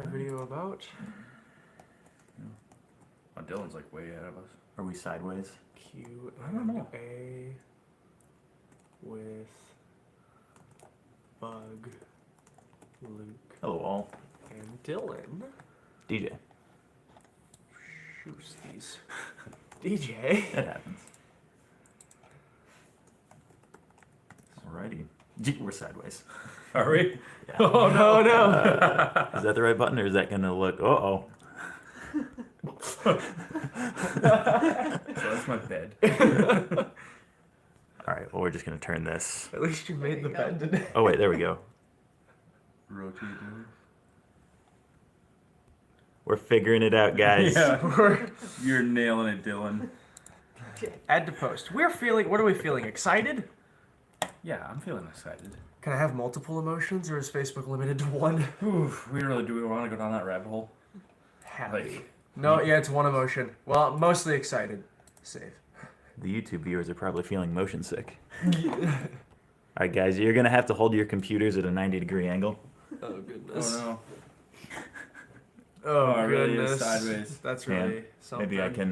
video about? Oh, Dylan's like way ahead of us. Are we sideways? Q I don't know. and A with Bug, Luke, Hello, all. and Dylan. DJ. Shoosties. DJ. That happens. Alrighty. We're sideways. Are we? Yeah. Oh no! Is that the right button, or is that going to look... Uh-oh. So that's my bed. Alright, well, we're just going to turn this... At least you made the bed today. Oh, wait, there we go. Rotate it. We're figuring it out, guys. Yeah. You're nailing it, Dylan. Add to post. What are we feeling? Excited? Yeah, I'm feeling excited. Can I have multiple emotions, or is Facebook limited to one? Oof, we want to go down that rabbit hole? Happy. Like, No, yeah, it's one emotion. Well, mostly excited. Safe. The YouTube viewers are probably feeling motion sick. Alright, guys, you're going to have to hold your computers at a 90-degree angle. Oh, goodness. oh no. Oh, it really is goodness. sideways. That's Yeah. really something. Maybe I can...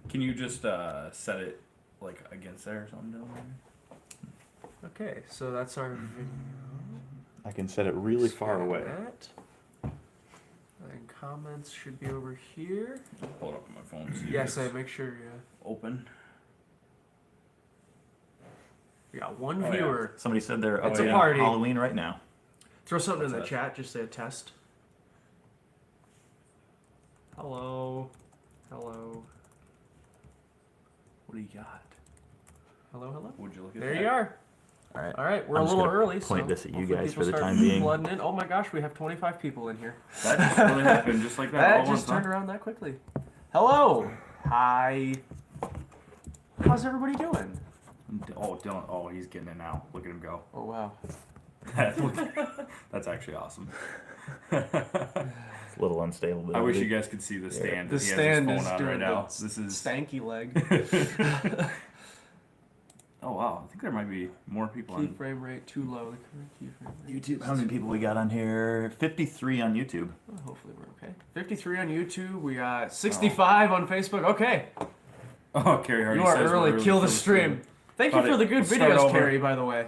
Can you just set it like against there or something, Dylan? Okay, so that's our video. I can set it really far Scan away. that. And comments should be over here. Pull it up on my phone. So Yes, I make sure you. open. We got one Oh, yeah. viewer. Somebody said they're It's up a at party. Halloween right now. Throw something in the What's chat. Just say a test. Hello. Hello. What do you got? Hello. Hello. Would you look at There that? you are. Alright. All right, we're I'm a just little gonna early. point so this at you hopefully guys people for the start time being. flooding in. Oh my gosh, we have 25 people in here. That just really happened just like that. That all just once, turned around that quickly. Hello. Hi. How's everybody doing? Oh, Dylan. Oh, he's getting it now. Look at him go. Oh wow. That's actually awesome. It's a little unstable. But I wish you guys could see the stand. The that he stand has is his phone on doing right now. the This is. stanky leg. Oh wow! I think there might be more people Key on. frame rate too low. The current key frame rate. YouTube. How many people we got on here? 53 on YouTube. Oh, hopefully we're okay. 53 on YouTube. We got 65 on Facebook. Okay. Oh, Carrie Hardy You are says we're early. Kill the stream. Thank you Thought for the good start videos, over. Carrie. By the way,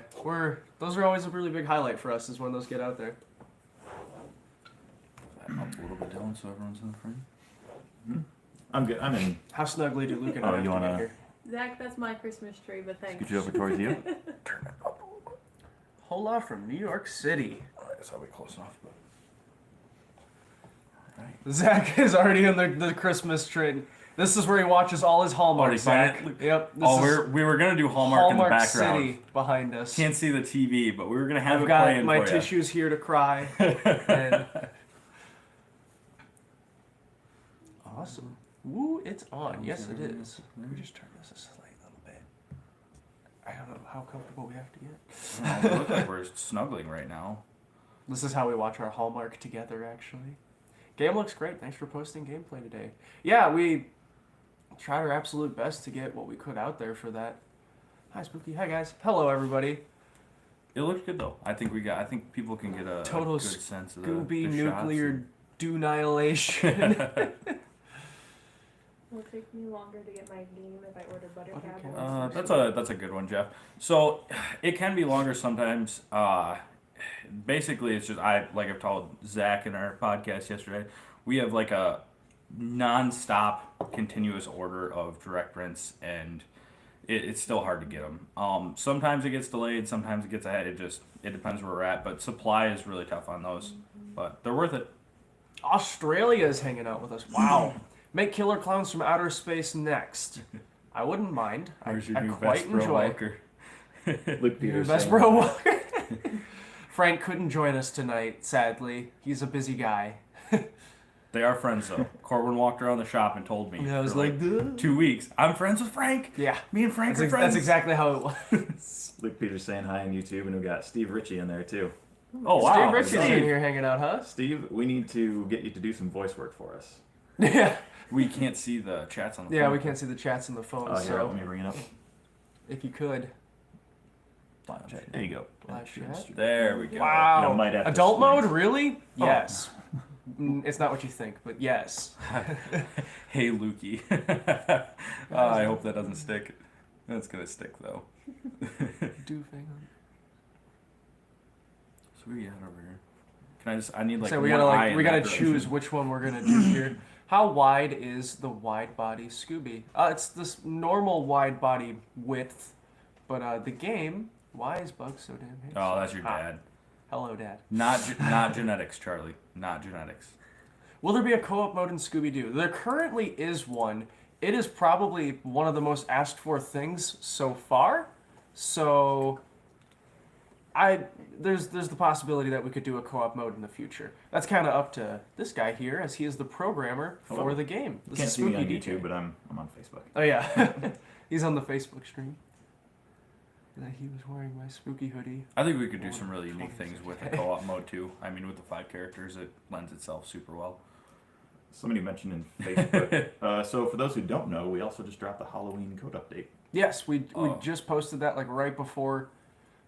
those are always a really big highlight for us. Is when those get out there. Up a little bit down so everyone's in the frame. I'm good. I'm in. How snugly do Luke and I Oh, have you to wanna- get here? Zach, that's my Christmas tree, but thanks. Scoot you over towards you. Hola from New York City. I guess I'll be close enough. But... Zach is already in the Christmas tree. This is where he watches all his Hallmark. Already saw Zach. it? Yep. This Oh, is we were gonna do Hallmark in the background. City behind us. Can't see the TV, but we were gonna have I've it got playing my for ya. tissues here to cry. And... Awesome. Woo, it's on. Yes, it is. Let me just turn this a slight little bit. I don't know how comfortable we have to get. We look like we're snuggling right now. This is how we watch our Hallmark together, actually. Game looks great. Thanks for posting gameplay today. Yeah, we tried our absolute best to get what we could out there for that. Hi, Spooky. Hi, guys. Hello, everybody. It looked good though. I think people can get a Total good sense of the Scooby the nuclear denihilation. Will it take me longer to get my game if I order Buttercap? shots. That's a good one, Jeff. So it can be longer sometimes. Basically, it's just like I've told Zach in our podcast yesterday. We have like a non-stop continuous order of direct prints, and it's still hard to get them. Sometimes it gets delayed, sometimes it gets ahead. It depends where we're at, but supply is really tough on those. But they're worth it. Australia is hanging out with us. Wow. Make Killer Clowns from Outer Space next. I wouldn't mind. Where's your I new quite best bro enjoy. Walker? Luke Your Peters. best bro Walker. Frank couldn't join us tonight, sadly. He's a busy guy. They are friends though. Corwin walked around the shop and told me. Yeah, I was for like, "Duh." 2 weeks. I'm friends with Frank. Yeah. Me and Frank are That's friends. exactly how it was. Luke Peters saying hi on YouTube, and we got Steve Ritchie in there too. Oh wow. Steve Richards Steve. in here hanging out, huh? Steve, we need to get you to do some voice work for us. Yeah. We can't see the chats on the Yeah, phone. we can't see the chats on the phone, Oh, here, so let me bring it up. if you could. Live chat. There you go. Live chat. There we go. Wow. You might have to Adult switch. mode, really? Yes. It's not what you think, but yes. Hey, Lukey. I hope that doesn't stick. That's gonna stick though. Doofing. So what do we got over here? I need like So we one gotta eye in we gotta that choose direction. which one we're gonna do here. How wide is the wide body Scooby? It's this normal wide body width, but the game. Why is Bug so damn handsome? Oh, that's your Hi. dad. Hello, Dad. Not genetics, Charlie. Not genetics. Will there be a co-op mode in Scooby-Doo? There currently is one. It is probably one of the most asked for things so far. So there's the possibility that we could do a co-op mode in the future. That's kind of up to this guy here, as he is the programmer for Hello. the game. You This can't is see me on Spooky YouTube, DJ. but I'm on Facebook. Oh yeah, he's on the Facebook stream. He was wearing my spooky hoodie. I think we could do some really unique things with a co-op mode too. I mean, with the 5 characters, it lends itself super well. Somebody mentioned in Facebook. So for those who don't know, we also just dropped the Halloween code update. Yes, we Oh. just posted that like right before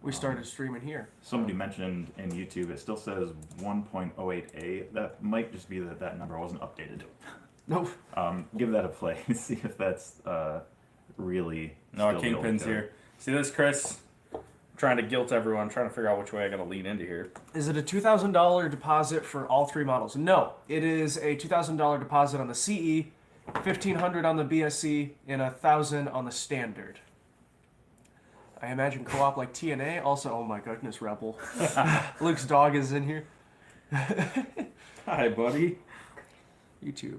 we started streaming here. Somebody mentioned in YouTube, it still says 1.08a. That might just be that number wasn't updated. Nope. Give that a play. See if that's really. No, still the old Kingpin's code. here. See this, Chris? I'm trying to guilt everyone, trying to figure out which way I gotta lean into here. Is it a $2,000 deposit for all 3 models? No, it is a $2,000 deposit on the CE, $1,500 on the BSC, and $1,000 on the standard. I imagine co-op like TNA. Also, oh my goodness, Rebel. Luke's dog is in here. Hi, buddy. YouTube.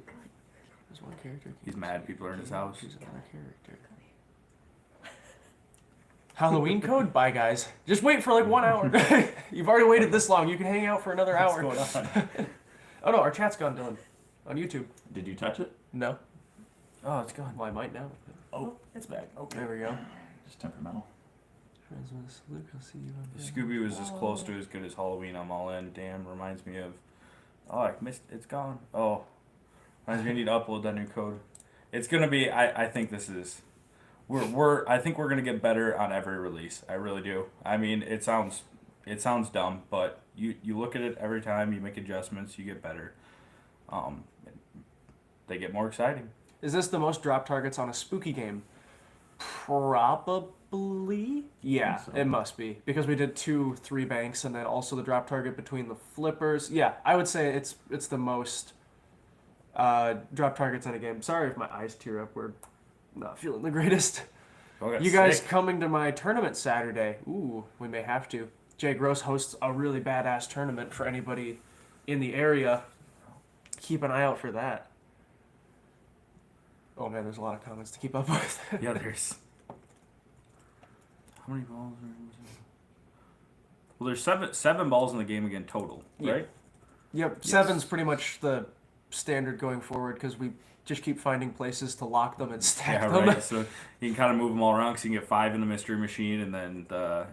There's one character. He's mad people are in his house. Choose another character. Halloween code? Bye, guys. Just wait for like 1 hour. You've already waited this long. You can hang out for another hour. What's going on? Oh no, our chat's gone, Dylan. On YouTube. Did you touch it? No. Oh, it's gone. Well, I might now. Oh, it's back. Okay. There we go. Just temperamental. Christmas, Luke, I'll see you on Scooby was as close to as good as Halloween. I'm all in. Damn, reminds me of. Oh, I missed. It's gone. Oh, reminds me I need to upload that new code. It's gonna be. I think this is. I think we're gonna get better on every release. I really do. I mean, it sounds dumb, but you look at it every time, you make adjustments, you get better. They get more exciting. Is this the most drop targets on a spooky game? Probably. Yeah, I think so. it must be because we did 2-3 banks and then also the drop target between the flippers. Yeah, I would say it's the most drop targets in a game. Sorry if my eyes tear up. We're not feeling the greatest. Oh, I got You guys sick. coming to my tournament Saturday? Ooh, we may have to. Jay Gross hosts a really badass tournament for anybody in the area. Keep an eye out for that. Oh man, there's a lot of comments to keep up with. Yeah, there's. How many balls are in this? Well, there's seven balls in the game again total, Yeah. right? Yep, Yes. 7's pretty much the standard going forward because we just keep finding places to lock them and stack Yeah, them. right. So you can kind of move them all around because you can get 5 in the mystery machine, and then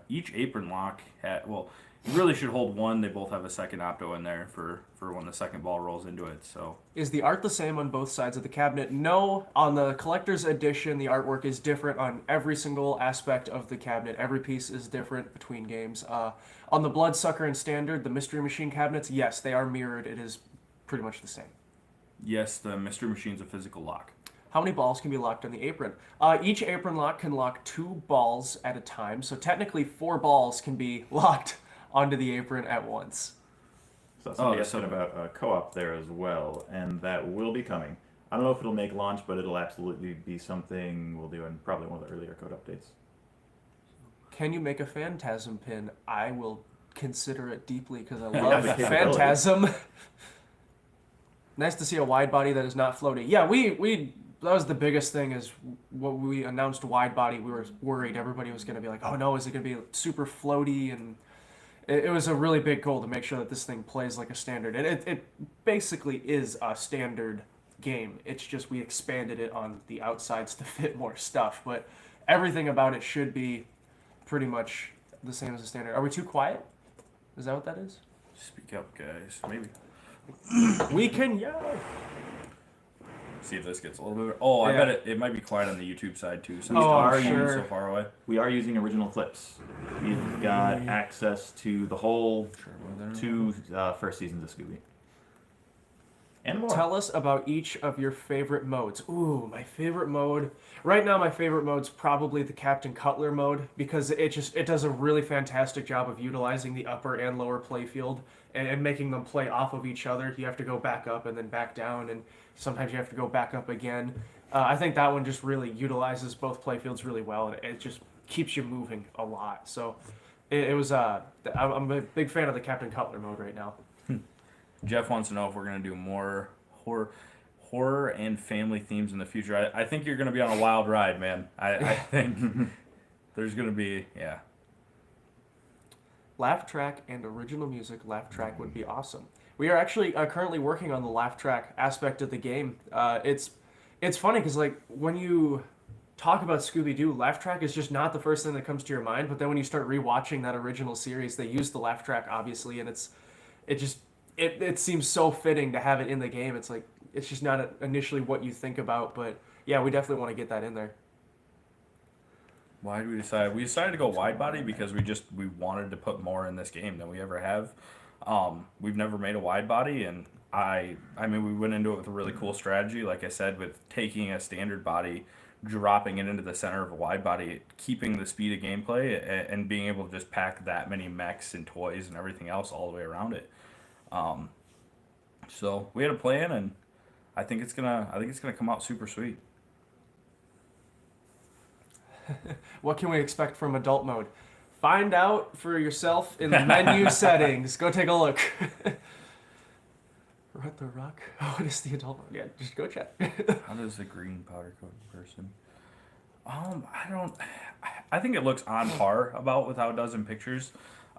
each apron lock you really should hold one. They both have a second opto in there for when the second ball rolls into it. So Is the art the same on both sides of the cabinet? No. On the collector's edition, the artwork is different on every single aspect of the cabinet. Every piece is different between games. On the Bloodsucker and Standard, the Mystery Machine cabinets, yes, they are mirrored. It is pretty much the same. yes, the mystery machine's a physical lock. How many balls can be locked on the apron? Each apron lock can lock 2 balls at a time, so technically 4 balls can be locked onto the apron at once. So somebody that's asking so- about co-op there as well, and that will be coming. I don't know if it'll make launch, but it'll absolutely be something we'll do in probably one of the earlier code updates. Can you make a Phantasm pin? I will consider it deeply because I Yeah, love the capability. Phantasm. Nice to see a wide body that is not floaty. Yeah, we that was the biggest thing is what we announced wide body. We were worried everybody was going to be like, oh no, is it going to be super floaty? And it was a really big goal to make sure that this thing plays like a standard. And it basically is a standard game. It's just we expanded it on the outsides to fit more stuff. But everything about it should be pretty much the same as a standard. Are we too quiet? Is that what that is? Speak up, guys. Maybe. We can yell. See if this gets a little bit. Oh, I Yeah. bet it might be quiet on the YouTube side too. Since Oh, the I'm phone's sure. so far away. We are using original clips. We've got access to the whole two first seasons of Scooby. And more. Tell us about each of your favorite modes. Ooh, my favorite mode. Right now, my favorite mode's probably the Captain Cutler mode because it does a really fantastic job of utilizing the upper and lower playfield and making them play off of each other. You have to go back up and then back down, and sometimes you have to go back up again. I think that one just really utilizes both playfields really well, and it just keeps you moving a lot. So it was. I'm a big fan of the Captain Cutler mode right now. Jeff wants to know if we're gonna do more horror and family themes in the future. I think you're gonna be on a wild ride, man. I think there's gonna be Laugh track and original music. Laugh track would be awesome. We are actually currently working on the laugh track aspect of the game. It's funny because like when you talk about Scooby-Doo, laugh track is just not the first thing that comes to your mind. But then when you start rewatching that original series, they use the laugh track obviously, and it seems so fitting to have it in the game. It's like it's just not initially what you think about, but yeah, we definitely want to get that in there. Why did we decide? We decided to go wide body because we wanted to put more in this game than we ever have. We've never made a wide body, and I mean we went into it with a really cool strategy. Like I said, with taking a standard body, dropping it into the center of a wide body, keeping the speed of gameplay, and being able to just pack that many mechs and toys and everything else all the way around it. So we had a plan, and I think it's gonna come out super sweet. What can we expect from adult mode? Find out for yourself in the menu settings. Go take a look. What the rock? What is the adult mode? Yeah, just go check. How does the green powder coat person? I think it looks on par about with how it does in pictures.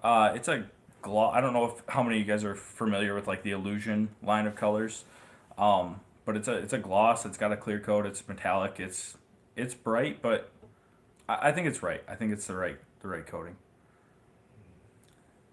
It's a gloss. I don't know how many of you guys are familiar with like the Illusion line of colors, but it's a gloss. It's got a clear coat. It's metallic. It's bright, but I think it's right. I think it's the right coating.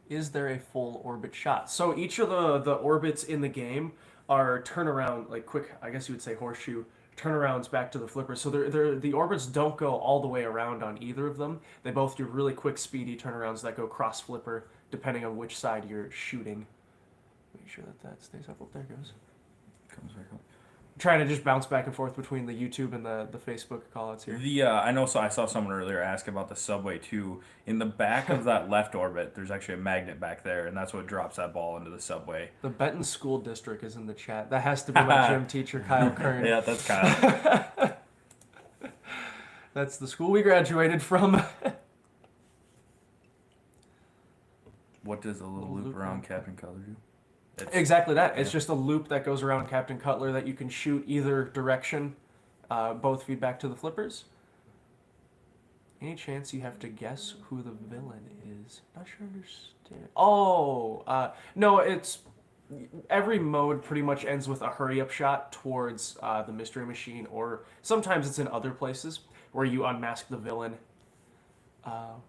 Is there a full orbit shot? So each of the orbits in the game are turnaround, like quick, I guess you would say horseshoe turnarounds back to the flipper. So the orbits don't go all the way around on either of them. They both do really quick, speedy turnarounds that go cross flipper, depending on which side you're shooting. Make sure that stays up. Oh, there it goes. Comes back up. Trying to just bounce back and forth between the YouTube and the Facebook callouts here. I know. So I saw someone earlier ask about the subway too. In the back of that left orbit, there's actually a magnet back there, and that's what drops that ball into the subway. The Benton School District is in the chat. That has to be my gym teacher, Kyle Kern. Yeah, that's Kyle. That's the school we graduated from. What does a little loop around Captain Cutler do? Exactly that. It's just a loop that goes around Captain Cutler that you can shoot either direction. Both feed back to the flippers. Any chance you have to guess who the villain is? Not sure I understand. Oh, no, it's... Every mode pretty much ends with a hurry-up shot towards the Mystery Machine, or sometimes it's in other places where you unmask the villain. Could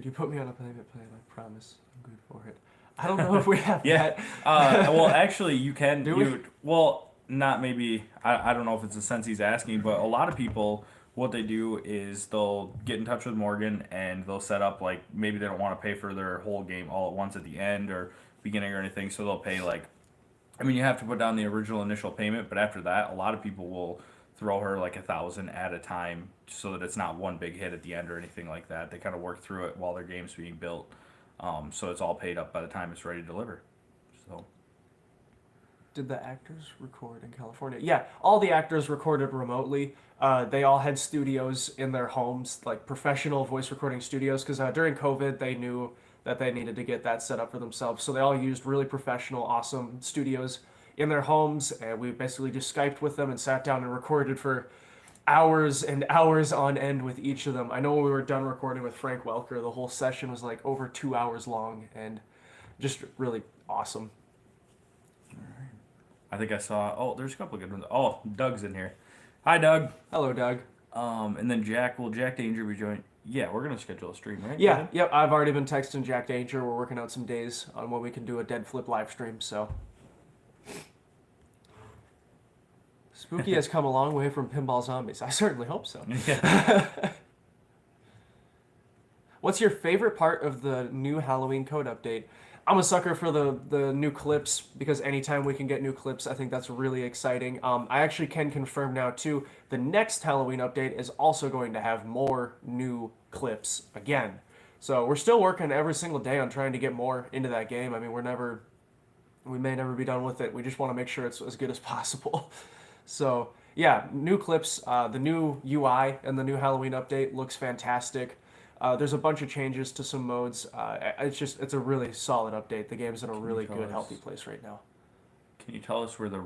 you put me on a payment plan? I promise I'm good for it. I don't know if we have that. Well, actually, you can. Do we? Well, not maybe. I don't know if it's the sense he's asking, but a lot of people, what they do is they'll get in touch with Morgan and they'll set up, like, maybe they don't want to pay for their whole game all at once at the end or beginning or anything, so they'll pay, like, I mean, you have to put down the original initial payment, but after that, a lot of people will throw her like $1,000 at a time so that it's not one big hit at the end or anything like that. They kind of work through it while their game's being built. So it's all paid up by the time it's ready to deliver. So, did the actors record in California? Yeah, all the actors recorded remotely. They all had studios in their homes, like professional voice recording studios, because during COVID they knew that they needed to get that set up for themselves. So they all used really professional, awesome studios in their homes, and we basically just Skyped with them and sat down and recorded for hours and hours on end with each of them. I know when we were done recording with Frank Welker, the whole session was like over 2 hours long and just really awesome. I think I saw. Oh, there's a couple of good ones. Oh, Doug's in here. Hi, Doug. Hello, Doug. And then Jack. Will Jack Danger be joining? Yeah, we're gonna schedule a stream, right? Yeah, yep. I've already been texting Jack Danger. We're working out some days on when we can do a Dead Flip live stream. So Spooky has come a long way from Pinball Zombies. I certainly hope so. Yeah. What's your favorite part of the new Halloween code update? I'm a sucker for the new clips because anytime we can get new clips, I think that's really exciting. I actually can confirm now too, the next Halloween update is also going to have more new clips again. So we're still working every single day on trying to get more into that game. I mean, we may never be done with it. We just want to make sure it's as good as possible. So yeah, new clips, the new UI and the new Halloween update looks fantastic. There's a bunch of changes to some modes. It's a really solid update. The game's in a really good, healthy place right now. Can you tell us where the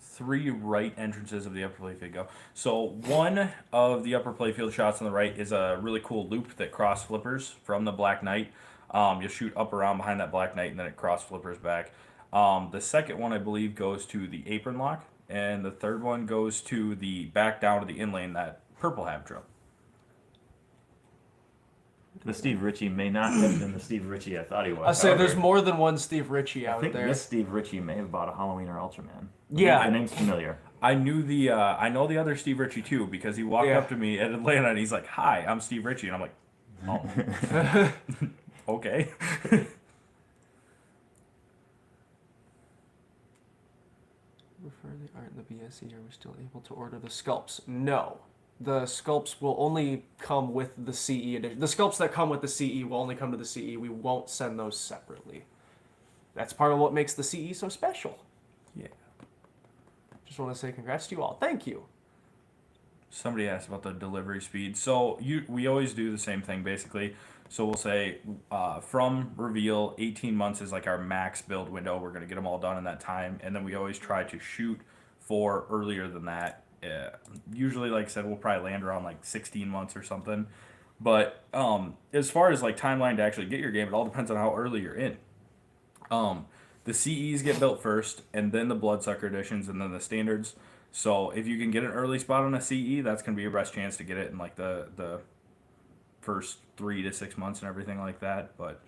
3 right entrances of the upper playfield go? So one of the upper playfield shots on the right is a really cool loop that cross flippers from the Black Knight. You'll shoot up around behind that Black Knight and then it cross flippers back. The second one, I believe, goes to the apron lock, and the third one goes to the back down to the in lane, that purple Habdra. The Steve Ritchie may not have been the Steve Ritchie I thought he was. I say there's However, more than one Steve Ritchie I out think there. this Steve Ritchie may have bought a Halloween or Ultraman. Yeah. The name's familiar. I know the other Steve Ritchie too, because he walked up to me at Atlanta and he's like, "Hi, I'm Steve Ritchie," and I'm like, "Oh, okay." Refer the art in the BSE. Are we still able to order the sculpts? No. The sculpts will only come with the CE edition. The sculpts that come with the CE will only come to the CE. We won't send those separately. That's part of what makes the CE so special. Yeah. Just want to say congrats to you all. Thank you. Somebody asked about the delivery speed. So we always do the same thing basically. So we'll say from reveal, 18 months is like our max build window. We're going to get them all done in that time. And then we always try to shoot for earlier than that. Usually, like I said, we'll probably land around like 16 months or something. But as far as like timeline to actually get your game, it all depends on how early you're in. The CEs get built first, and then the Bloodsucker editions, and then the standards. So if you can get an early spot on a CE, that's going to be your best chance to get it in like the first 3 to 6 months and everything like that. But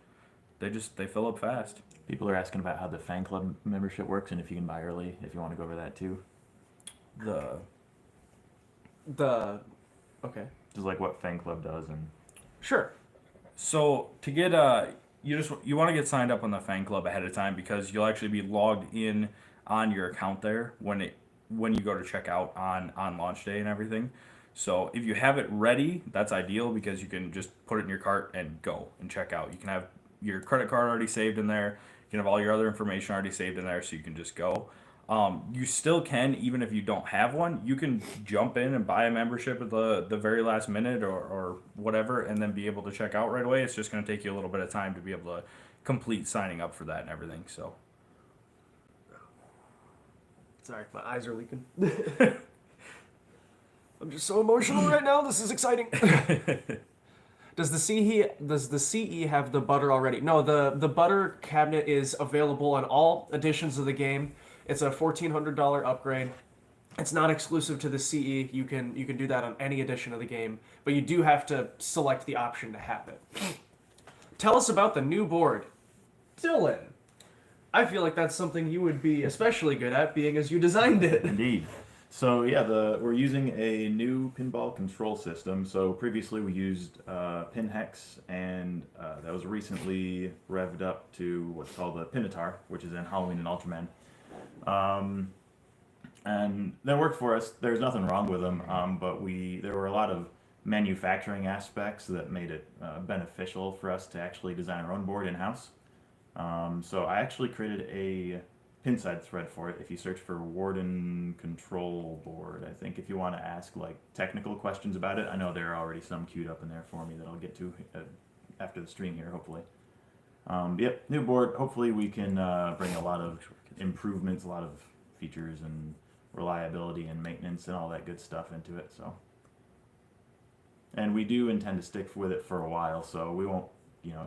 they fill up fast. People are asking about how the fan club membership works and if you can buy early, if you want to go over that too. Okay. Just like what fan club does and Sure. So to get you want to get signed up on the fan club ahead of time because you'll actually be logged in on your account there when you go to check out on launch day and everything. So if you have it ready, that's ideal because you can just put it in your cart and go and check out. You can have your credit card already saved in there. You can have all your other information already saved in there, so you can just go. You still can, even if you don't have one, you can jump in and buy a membership at the very last minute or whatever, and then be able to check out right away. It's just going to take you a little bit of time to be able to complete signing up for that and everything. So, Sorry, my eyes are leaking. I'm just so emotional right now. This is exciting. Does the CE have the butter already? No, the butter cabinet is available on all editions of the game. It's a $1,400 upgrade. It's not exclusive to the CE. You can do that on any edition of the game, but you do have to select the option to have it. Tell us about the new board, Dylan. I feel like that's something you would be especially good at, being as you designed it. indeed. So yeah, we're using a new pinball control system. So previously we used Pinhex, and that was recently revved up to what's called the Pinatar, which is in Halloween and Ultraman. And that worked for us. There's nothing wrong with them, but there were a lot of manufacturing aspects that made it beneficial for us to actually design our own board in-house. So I actually created a pinside thread for it. If you search for Warden Control Board, I think if you want to ask like technical questions about it, I know there are already some queued up in there for me that I'll get to after the stream here, hopefully. Yep, new board. Hopefully we can bring a lot of improvements, a lot of features and reliability and maintenance and all that good stuff into it. So, and we do intend to stick with it for a while, so we won't,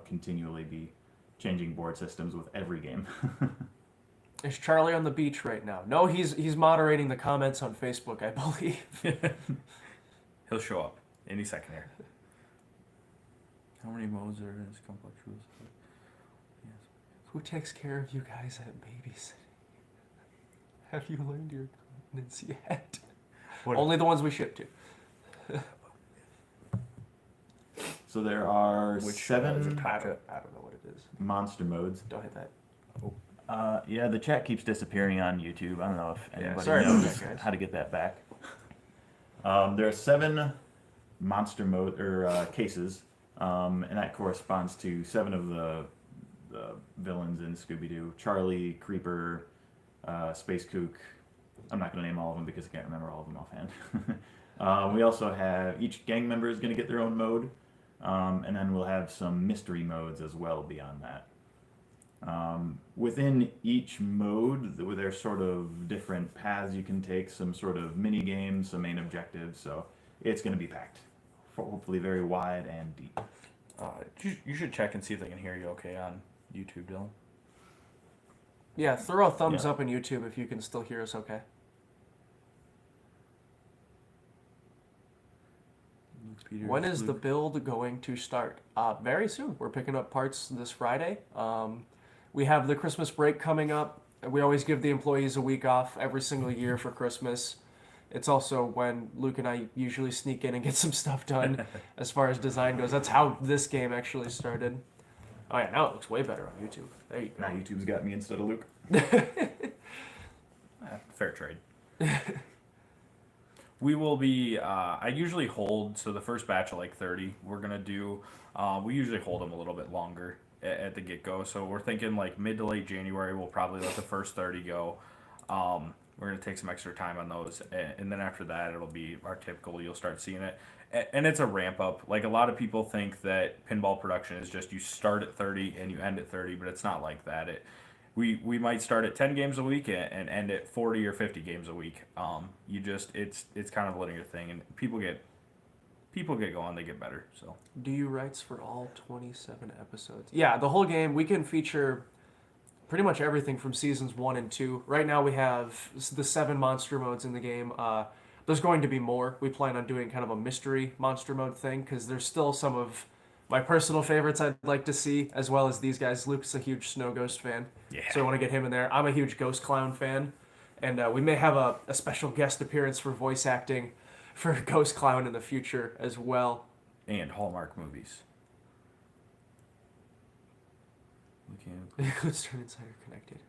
continually be changing board systems with every game. Is Charlie on the beach right now? No, he's moderating the comments on Facebook, I believe. He'll show up any second here. How many modes are in this complex rules? Yes. Who takes care of you guys at babysitting? Have you learned your... cabinets yet. What- Only the ones we ship to. So there are Which, seven is it I don't know what it is. monster modes. Don't hit that. Yeah, the chat keeps disappearing on YouTube. I don't know if anybody sorry about knows that, guys. how to get that back. There are 7 monster mode or cases, and that corresponds to 7 of the villains in Scooby-Doo: Charlie, Creeper, Space Kook. I'm not going to name all of them because I can't remember all of them offhand. We also have each gang member is going to get their own mode, and then we'll have some mystery modes as well beyond that. Within each mode, there's sort of different paths you can take, some sort of mini games, some main objectives. So it's going to be packed, hopefully very wide and deep. You should check and see if they can hear you okay on YouTube, Dylan. Yeah, throw a thumbs Yeah. up on YouTube if you can still hear us okay. When is the build going to start? Very soon. We're picking up parts this Friday. We have the Christmas break coming up. We always give the employees a week off every single year for Christmas. It's also when Luke and I usually sneak in and get some stuff done as far as design goes. That's how this game actually started. Oh yeah, now it looks way better on YouTube. There you Now go. YouTube's got me instead of Luke. Fair trade. We will be, I usually hold, so the first batch of like 30 we're going to do, we usually hold them a little bit longer at the get-go. So we're thinking like mid to late January, we'll probably let the first 30 go. We're going to take some extra time on those. And then after that, it'll be our typical, you'll start seeing it. And it's a ramp up. Like a lot of people think that pinball production is just you start at 30 and you end at 30, but it's not like that. We might start at 10 games a week and end at 40 or 50 games a week. It's kind of a linear thing, and people get going, they get better. So Do you rights for all 27 episodes? Yeah, the whole game. We can feature pretty much everything from seasons 1 and 2. Right now we have the 7 monster modes in the game. There's going to be more. We plan on doing kind of a mystery monster mode thing because there's still some of my personal favorites I'd like to see, as well as these guys. Luke's a huge Snow Ghost fan, so I want to get him in there. I'm a huge Ghost Clown fan, and we may have a special guest appearance for voice acting for Ghost Clown in the future as well. and Hallmark movies. We can. It includes Turn Insider Connected.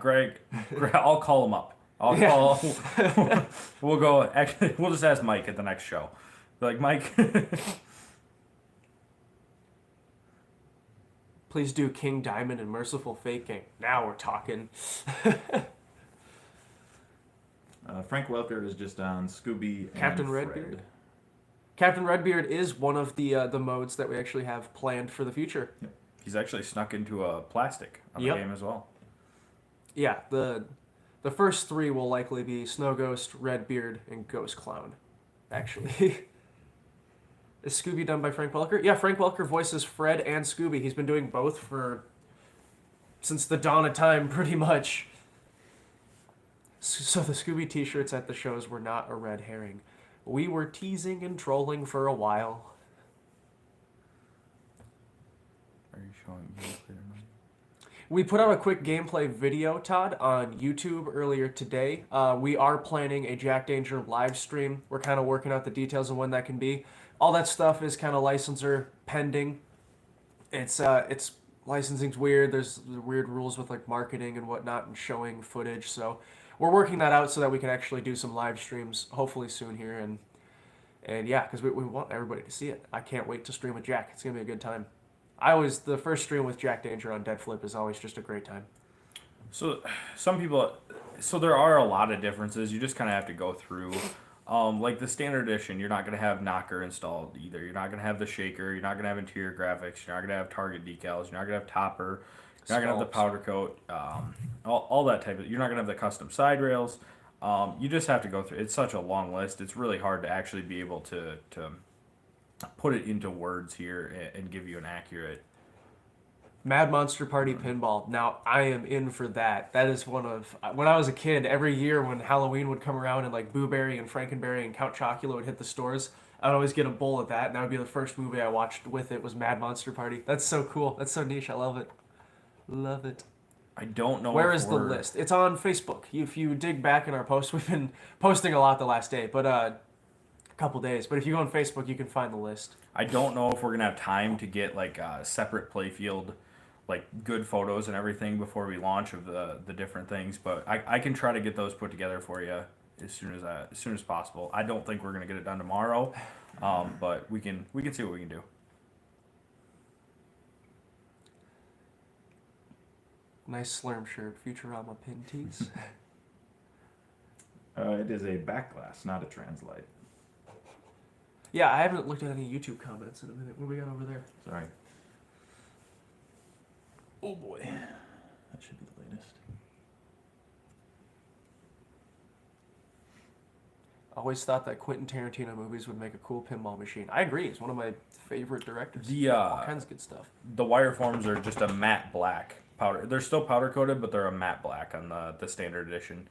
Greg, I'll call him up. Yeah. Call. We'll go. Actually, we'll just ask Mike at the next show. Be like, Mike. Please do King Diamond and Merciful Faking. Now we're talking. Frank Welker is just on Scooby Captain and Redbeard? Fred. Captain Redbeard is one of the modes that we actually have planned for the future. He's actually snuck into a plastic on Yep. the game as well. Yeah, the first 3 will likely be Snow Ghost, Redbeard, and Ghost Clown. Actually, is Scooby done by Frank Welker? Yeah, Frank Welker voices Fred and Scooby. He's been doing both since the dawn of time, pretty much. So the Scooby T-shirts at the shows were not a red herring. We were teasing and trolling for a while. Are you showing me? We put out a quick gameplay video, Todd, on YouTube earlier today. We are planning a Jack Danger live stream. We're kind of working out the details of when that can be. All that stuff is kind of licensor pending. It's licensing's weird. There's weird rules with like marketing and whatnot and showing footage. So we're working that out so that we can actually do some live streams hopefully soon here. And yeah, because we want everybody to see it. I can't wait to stream with Jack. It's gonna be a good time. The first stream with Jack Danger on Dead Flip is always just a great time. So there are a lot of differences. You just kind of have to go through. Like the standard edition, you're not going to have knocker installed either. You're not going to have the shaker. You're not going to have interior graphics. You're not going to have target decals. You're not going to have topper. You're not going to have the powder coat. All that type of. You're not going to have the custom side rails. You just have to go through. It's such a long list. It's really hard to actually be able to put it into words here and give you an accurate. Mad Monster Party Pinball. Now, I am in for that. That is one of... When I was a kid, every year when Halloween would come around and like Boo Berry and Frankenberry and Count Chocula would hit the stores, I'd always get a bowl of that, and that would be the first movie I watched with it was Mad Monster Party. That's so cool. That's so niche. I love it. Love it. I don't know. Where if is the we're- list? It's on Facebook. If you dig back in our posts, we've been posting a lot the last day, but a couple days. But if you go on Facebook, you can find the list. I don't know if we're gonna have time to get like a separate playfield, like good photos and everything before we launch of the different things. But I can try to get those put together for you as soon as possible. I don't think we're gonna get it done tomorrow, but we can see what we can do. Nice Slurm shirt, Futurama pin tees. It is a backglass, not a translite. Yeah, I haven't looked at any YouTube comments in a minute. What do we got over there? Sorry. Oh boy, that should be the latest. Always thought that Quentin Tarantino movies would make a cool pinball machine. I agree. He's one of my favorite directors. The All kinds of good stuff. the wire forms are just a matte black powder. They're still powder coated, but they're a matte black on the standard edition.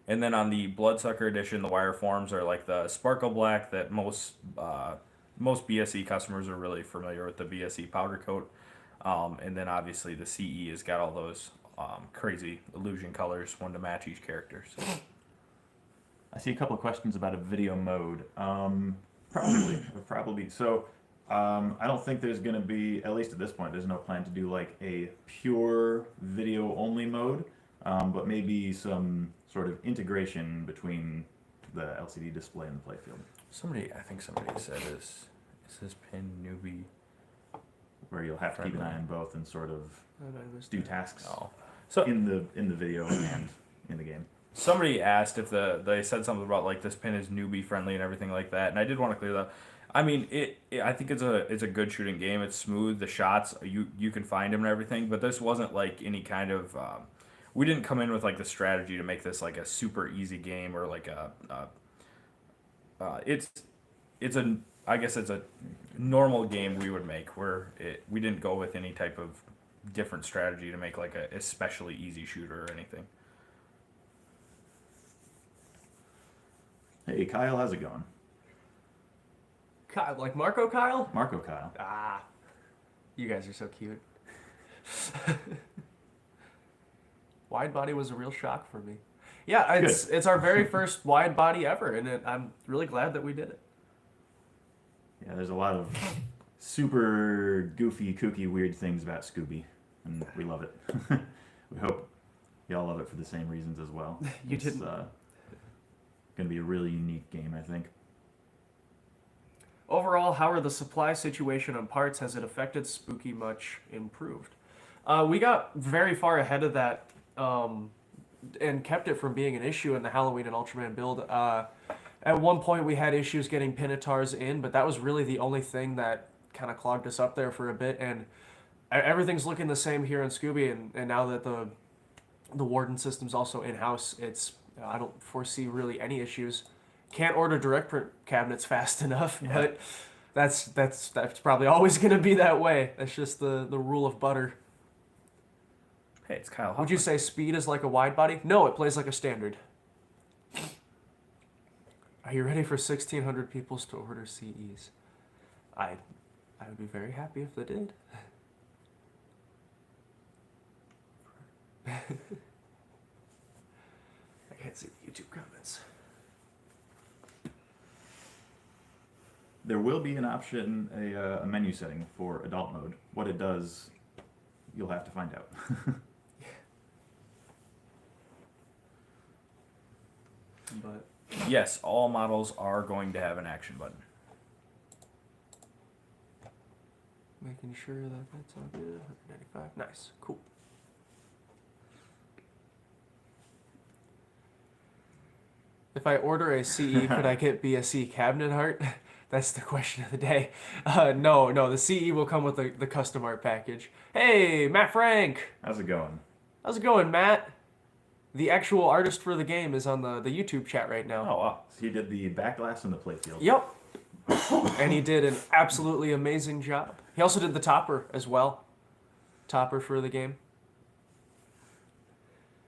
And then on the Bloodsucker edition, the wire forms are like the sparkle black that most BSE customers are really familiar with, the BSE powder coat. And then obviously the CE has got all those crazy illusion colors, one to match each character. So. I see a couple of questions about a video mode. Probably. So, I don't think there's going to be, at least at this point, there's no plan to do like a pure video only mode, but maybe some sort of integration between the LCD display and the playfield, I think somebody said is this pin newbie? where you'll have to keep an eye on both and sort of do tasks Oh, so in the video and in the game. somebody asked if they said something about like this pin is newbie friendly and everything like that, and I did want to clear that. I mean, I think it's a good shooting game. It's smooth. The shots you can find them and everything, but this wasn't like any kind of. We didn't come in with like the strategy to make this like a super easy game or like I guess it's a normal game we would make where we didn't go with any type of different strategy to make like a especially easy shooter or anything. Hey, Kyle, how's it going? Kyle, like Marco Kyle? Marco Kyle. Ah, you guys are so cute. Wide body was a real shock for me. Yeah, it's our very first wide body ever, and I'm really glad that we did it. Yeah, there's a lot of super goofy, kooky, weird things about Scooby, and we love it. We hope y'all love it for the same reasons as well. You didn't. Going to be a really unique game, I think. Overall, how are the supply situation on parts? Has it affected Spooky much? Improved? We got very far ahead of that and kept it from being an issue in the Halloween and Ultraman build. At one point, we had issues getting Pinatars in, but that was really the only thing that kind of clogged us up there for a bit. And everything's looking the same here in Scooby, and now that the Warden system's also in-house, I don't foresee really any issues. Can't order direct print cabinets fast enough, Yeah. but that's probably always going to be that way. That's just the rule of butter. Hey, it's Kyle. Would you say speed is like a wide body? No, it plays like a standard. Are you ready for 1,600 people to order CEs? I would be very happy if they did. I can't see the YouTube comments. There will be an option, a menu setting for adult mode. What it does, you'll have to find out. But Yes, all models are going to have an action button. making sure that that's all good. 195. Nice. Cool. If I order a CE, could I get BSC cabinet art? That's the question of the day. No, the CE will come with the custom art package. Hey, Matt Frank! How's it going? How's it going, Matt? The actual artist for the game is on the YouTube chat right now. Oh wow. So he did the backglass and the playfield. Yep. And he did an absolutely amazing job. He also did the topper as well. Topper for the game.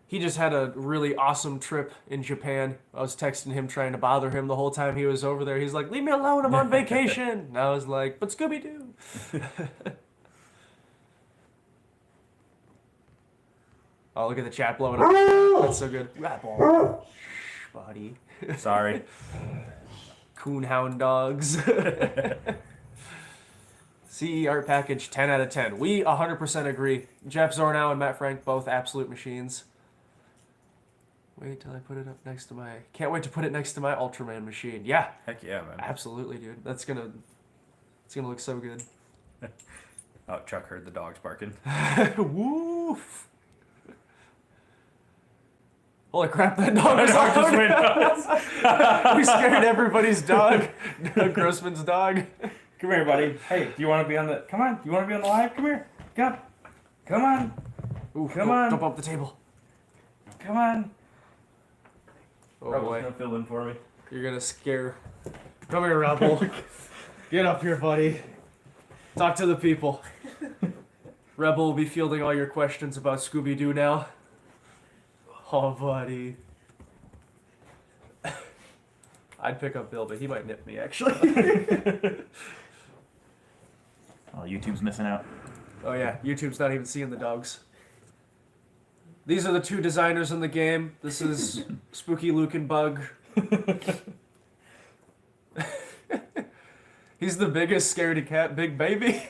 He just had a really awesome trip in Japan. I was texting him trying to bother him the whole time he was over there. He's like, leave me alone, I'm on vacation. And I was like, but Scooby-Doo. Oh, look at the chat blowing up. That's so good. Rebel. Shh, buddy. Sorry. Coonhound dogs. CE art package 10 out of 10. We 100% agree. Jeff Zornow and Matt Frank, both absolute machines. Wait till I put it up next to my... Can't wait to put it next to my Ultraman machine. Yeah. Heck yeah, man. Absolutely, dude. It's gonna look so good. Oh, Chuck heard the dogs barking. Woof. Holy crap, that dog is Dog just went out. We scared everybody's dog. Grossman's dog. Come here, buddy. Hey, do you want to be on the... Come on. Do you want to be on the live? Come here. Come on. Ooh, Come on. Don't bump the table. Come on. Oh Rebel's boy. gonna fill in for me. You're gonna scare... Come here, Rebel. Get up here, buddy. Talk to the people. Rebel will be fielding all your questions about Scooby-Doo now. Oh, buddy. I'd pick up Bill, but he might nip me, actually. Oh, YouTube's missing out. Oh yeah, YouTube's not even seeing the dogs. These are the two designers in the game. This is Spooky Luke and Bug. He's the biggest scaredy cat, big baby.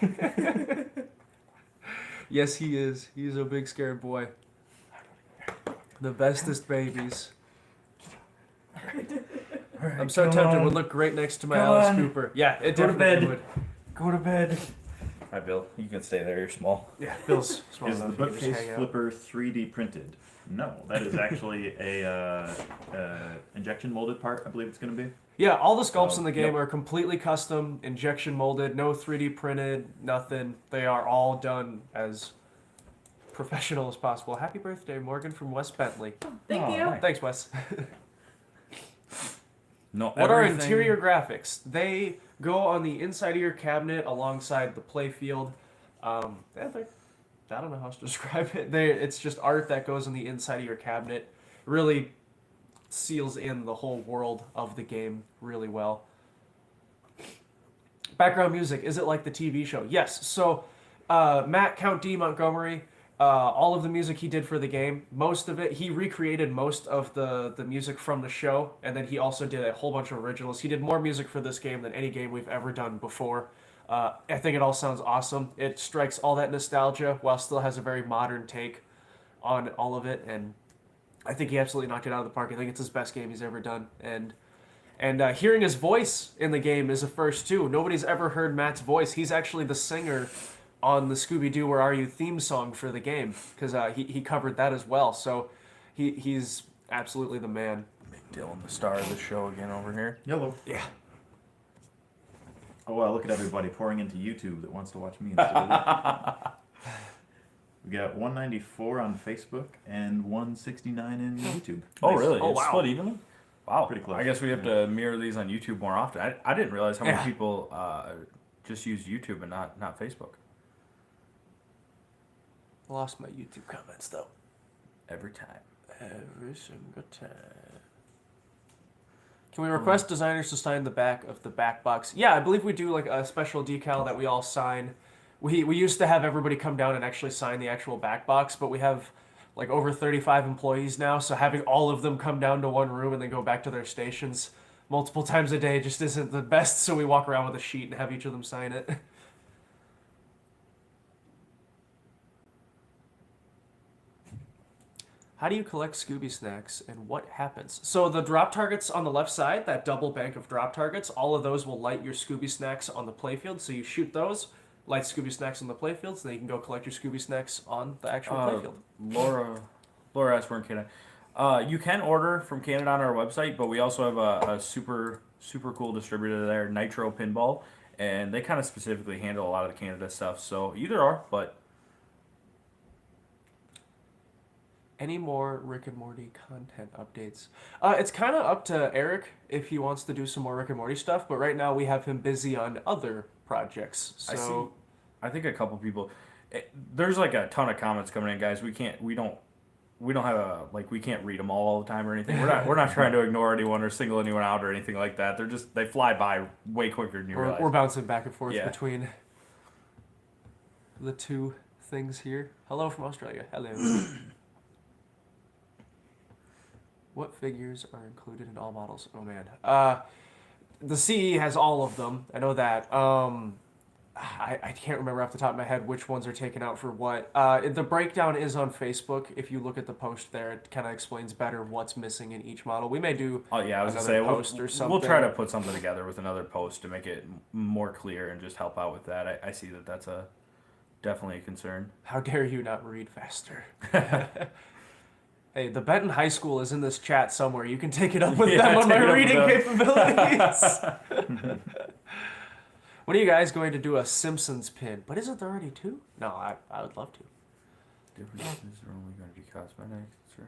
Yes, he is. He's a big scared boy. The bestest babies. I'm so tempted. Would look great next to my Alice Cooper. Yeah, it Go to definitely bed. would. Go to bed. Hi, Bill. You can stay there. You're small. Yeah, Bill's small Is the enough. He can just bookcase hang out. flipper 3D printed? No, that is actually a injection molded part. I believe it's going to be. Yeah, all the sculpts Oh, in the game yep. are completely custom, injection molded, no 3D printed, nothing. They are all done as professional as possible. Happy birthday, Morgan from West Bentley. Thank Oh, you. nice. Thanks, Wes. No. What are everything- interior graphics? They go on the inside of your cabinet alongside the playfield. I don't know how to describe it. It's just art that goes on the inside of your cabinet. Really seals in the whole world of the game really well. Background music, is it like the TV show? Yes. So Matt Count D. Montgomery, all of the music he did for the game, most of it, he recreated most of the music from the show, and then he also did a whole bunch of originals. He did more music for this game than any game we've ever done before. I think it all sounds awesome. It strikes all that nostalgia while still has a very modern take on all of it, and I think he absolutely knocked it out of the park. I think it's his best game he's ever done, and hearing his voice in the game is a first too. Nobody's ever heard Matt's voice. He's actually the singer on the Scooby-Doo Where Are You theme song for the game, because he covered that as well. So he's absolutely the man. Dylan, the star of the show again over here. Yellow. Yeah. Oh wow! Look at everybody pouring into YouTube that wants to watch me. Instead. We got 194 on Facebook and 169 in YouTube. Oh, Nice. really? Oh, It's wow. split evenly? Wow. Pretty close. I guess we have to mirror these on YouTube more often. I didn't realize how many Yeah. people just use YouTube and not Facebook. Lost my YouTube comments though. Every time. Every single time. Can we request designers to sign the back of the back box? Yeah, I believe we do like a special decal that we all sign. We used to have everybody come down and actually sign the actual back box, but we have like over 35 employees now, so having all of them come down to one room and then go back to their stations multiple times a day just isn't the best, so we walk around with a sheet and have each of them sign it. How do you collect Scooby snacks and what happens? So the drop targets on the left side, that double bank of drop targets, all of those will light your Scooby snacks on the playfield. So you shoot those, light Scooby snacks on the playfield, so then you can go collect your Scooby snacks on the actual playfield. Laura asked, we're in Canada. You can order from Canada on our website, but we also have a super cool distributor there, Nitro Pinball, and they kind of specifically handle a lot of the Canada stuff. So either or, but Any more Rick and Morty content updates? It's kind of up to Eric if he wants to do some more Rick and Morty stuff, but right now we have him busy on other projects. So I see. I think a couple people. There's like a ton of comments coming in, guys. We don't have we can't read them all the time or anything. We're not trying to ignore anyone or single anyone out or anything like that. They fly by way quicker than you realize. we're bouncing back and forth Yeah. between the two things here. Hello from Australia. Hello. What figures are included in all models? Oh man. The CE has all of them. I know that. I can't remember off the top of my head which ones are taken out for what. The breakdown is on Facebook. If you look at the post there, it kind of explains better what's missing in each model. We may do Oh yeah, I was gonna another say post or we'll something. try to put something together with another post to make it more clear and just help out with that. I see that that's definitely a concern. How dare you not read faster? Hey, the Benton High School is in this chat somewhere. You can take it up with Yeah, them on take my it up reading with capabilities. When are you guys going to do a Simpsons pin? But isn't there already two? No, I would love to. Differences are only going to be cosmetic. Sorry.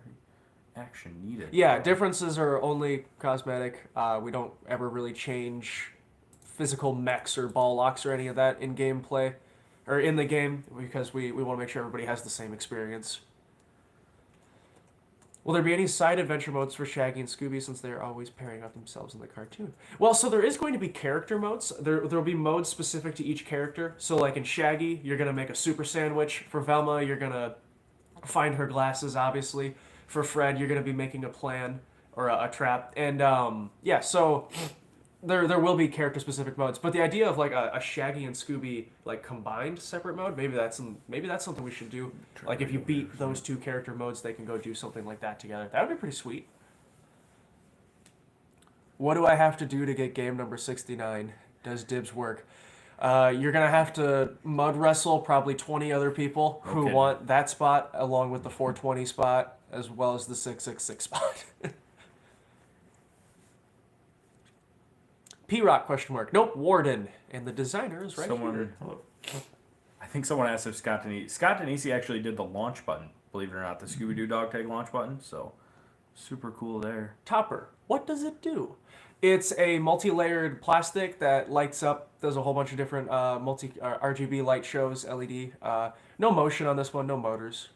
Action needed. Yeah, differences are only cosmetic. We don't ever really change physical mechs or ball locks or any of that in gameplay or in the game because we want to make sure everybody has the same experience. Will there be any side adventure modes for Shaggy and Scooby since they're always pairing up themselves in the cartoon? Well, so there is going to be character modes. There'll be modes specific to each character. So like in Shaggy, you're going to make a super sandwich. For Velma, you're going to find her glasses, obviously. For Fred, you're going to be making a plan or a trap. And yeah, so there will be character specific modes. But the idea of like a Shaggy and Scooby like combined separate mode, maybe that's something we should do. Like if you beat those two character modes, they can go do something like that together. That would be pretty sweet. What do I have to do to get game number 69? Does dibs work? You're gonna have to mud wrestle probably 20 other people who Okay. want that spot along with the 420 spot as well as the 666 spot. P-Rock question mark. Nope, Warden. And the designer is right here. Hello. I think someone asked if Scott Denisi actually did the launch button. Believe it or not, the Scooby-Doo dog tag launch button. So super cool there. Topper. What does it do? It's a multi-layered plastic that lights up. Does a whole bunch of different RGB light shows, LED. No motion on this one, no motors.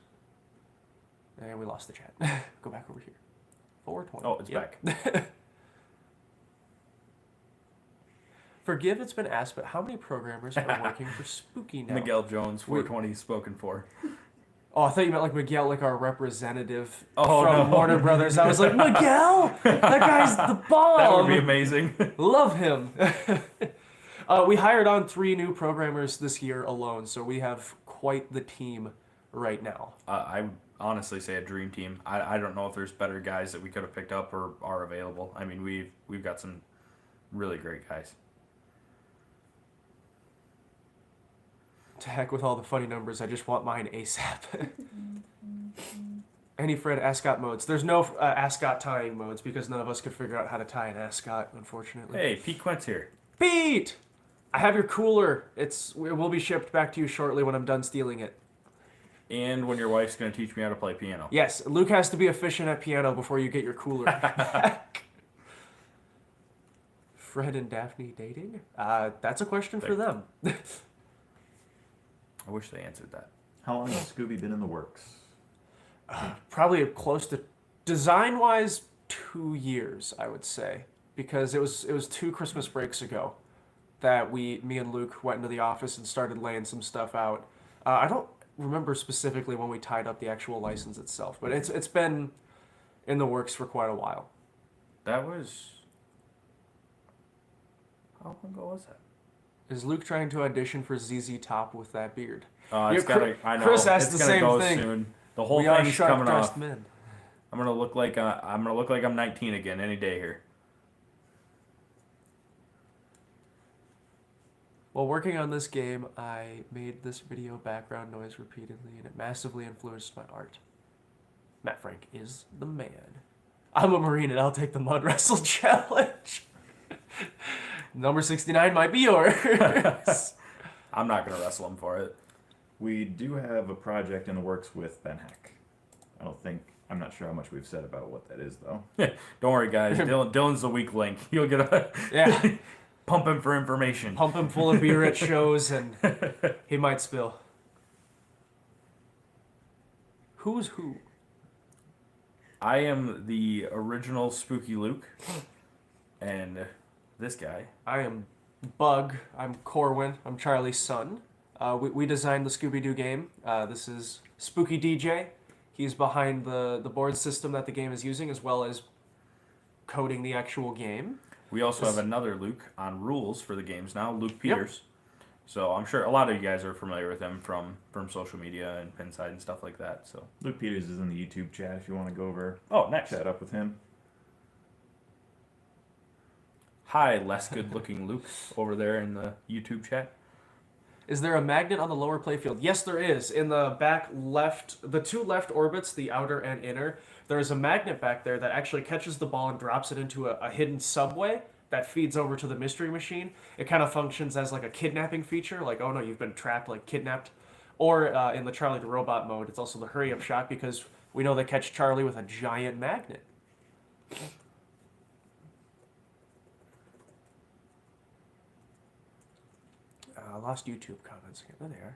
And we lost the chat. Go back over here. 420. Oh, it's back. Forgive it's been asked, but how many programmers are working for Spooky now? Miguel Jones, 420 spoken for. Oh, I thought you meant like Miguel, like our representative Oh, from no. Warner Brothers. I was like, Miguel? That guy's the bomb. That would be amazing. Love him. We hired on 3 new programmers this year alone, so we have quite the team right now. I would honestly say a dream team. I don't know if there's better guys that we could have picked up or are available. I mean, we've got some really great guys. To heck with all the funny numbers, I just want mine ASAP. Any Fred ascot modes? There's no ascot tying modes because none of us could figure out how to tie an ascot, unfortunately. Hey, Pete Quint's here. Pete! I have your cooler. It will be shipped back to you shortly when I'm done stealing it. And when your wife's going to teach me how to play piano. Yes, Luke has to be efficient at piano before you get your cooler back. Fred and Daphne dating? That's a question for them. I wish they answered that. How long has Scooby been in the works? Probably close to, design-wise, 2 years, I would say. Because it was 2 Christmas breaks ago that me and Luke went into the office and started laying some stuff out. I don't remember specifically when we tied up the actual license itself, but it's been in the works for quite a while. That was... How long ago was that? Is Luke trying to audition for ZZ Top with that beard? It's gotta, I know. Chris asked it's the gonna same go thing. Soon. The whole We are thing's coming sharp-dressed off. men. I'm gonna look like I'm 19 again any day here. While working on this game, I made this video background noise repeatedly, and it massively influenced my art. Matt Frank is the man. I'm a Marine, and I'll take the mud wrestle challenge. Number 69 might be yours. I'm not gonna wrestle him for it. We do have a project in the works with Ben Heck. I'm not sure how much we've said about what that is, though. Don't worry, guys. Dylan's the weak link. He'll get a Yeah. pump him for information. Pump him full of beer at shows, and he might spill. Who's who? I am the original Spooky Luke, and this guy. I am Bug. I'm Corwin. I'm Charlie's son. We designed the Scooby-Doo game. This is Spooky DJ, He's behind the board system that the game is using, as well as coding the actual game. We also have another Luke on rules for the games now, Luke Peters. So I'm sure a lot of you guys are familiar with him from social media and Pinside and stuff like that. So Luke Peters is in the YouTube chat if you want to go over, next. chat up with him. Hi, less good-looking Luke over there in the YouTube chat. Is there a magnet on the lower playfield? Yes, there is. In the back left, the two left orbits, the outer and inner, there is a magnet back there that actually catches the ball and drops it into a hidden subway that feeds over to the mystery machine. It kind of functions as like a kidnapping feature, like, oh no, you've been trapped, like kidnapped. Or in the Charlie the Robot mode, it's also the hurry-up shot because we know they catch Charlie with a giant magnet. I lost YouTube comments. There they are.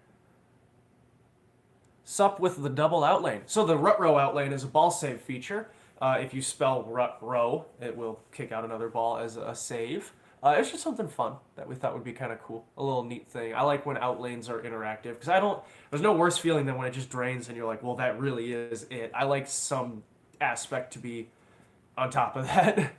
Sup with the double outlane. So the rut row outlane is a ball save feature. If you spell rut row, it will kick out another ball as a save. It's just something fun that we thought would be kind of cool. A little neat thing. I like when outlanes are interactive because there's no worse feeling than when it just drains and you're like, well, that really is it. I like some aspect to be on top of that.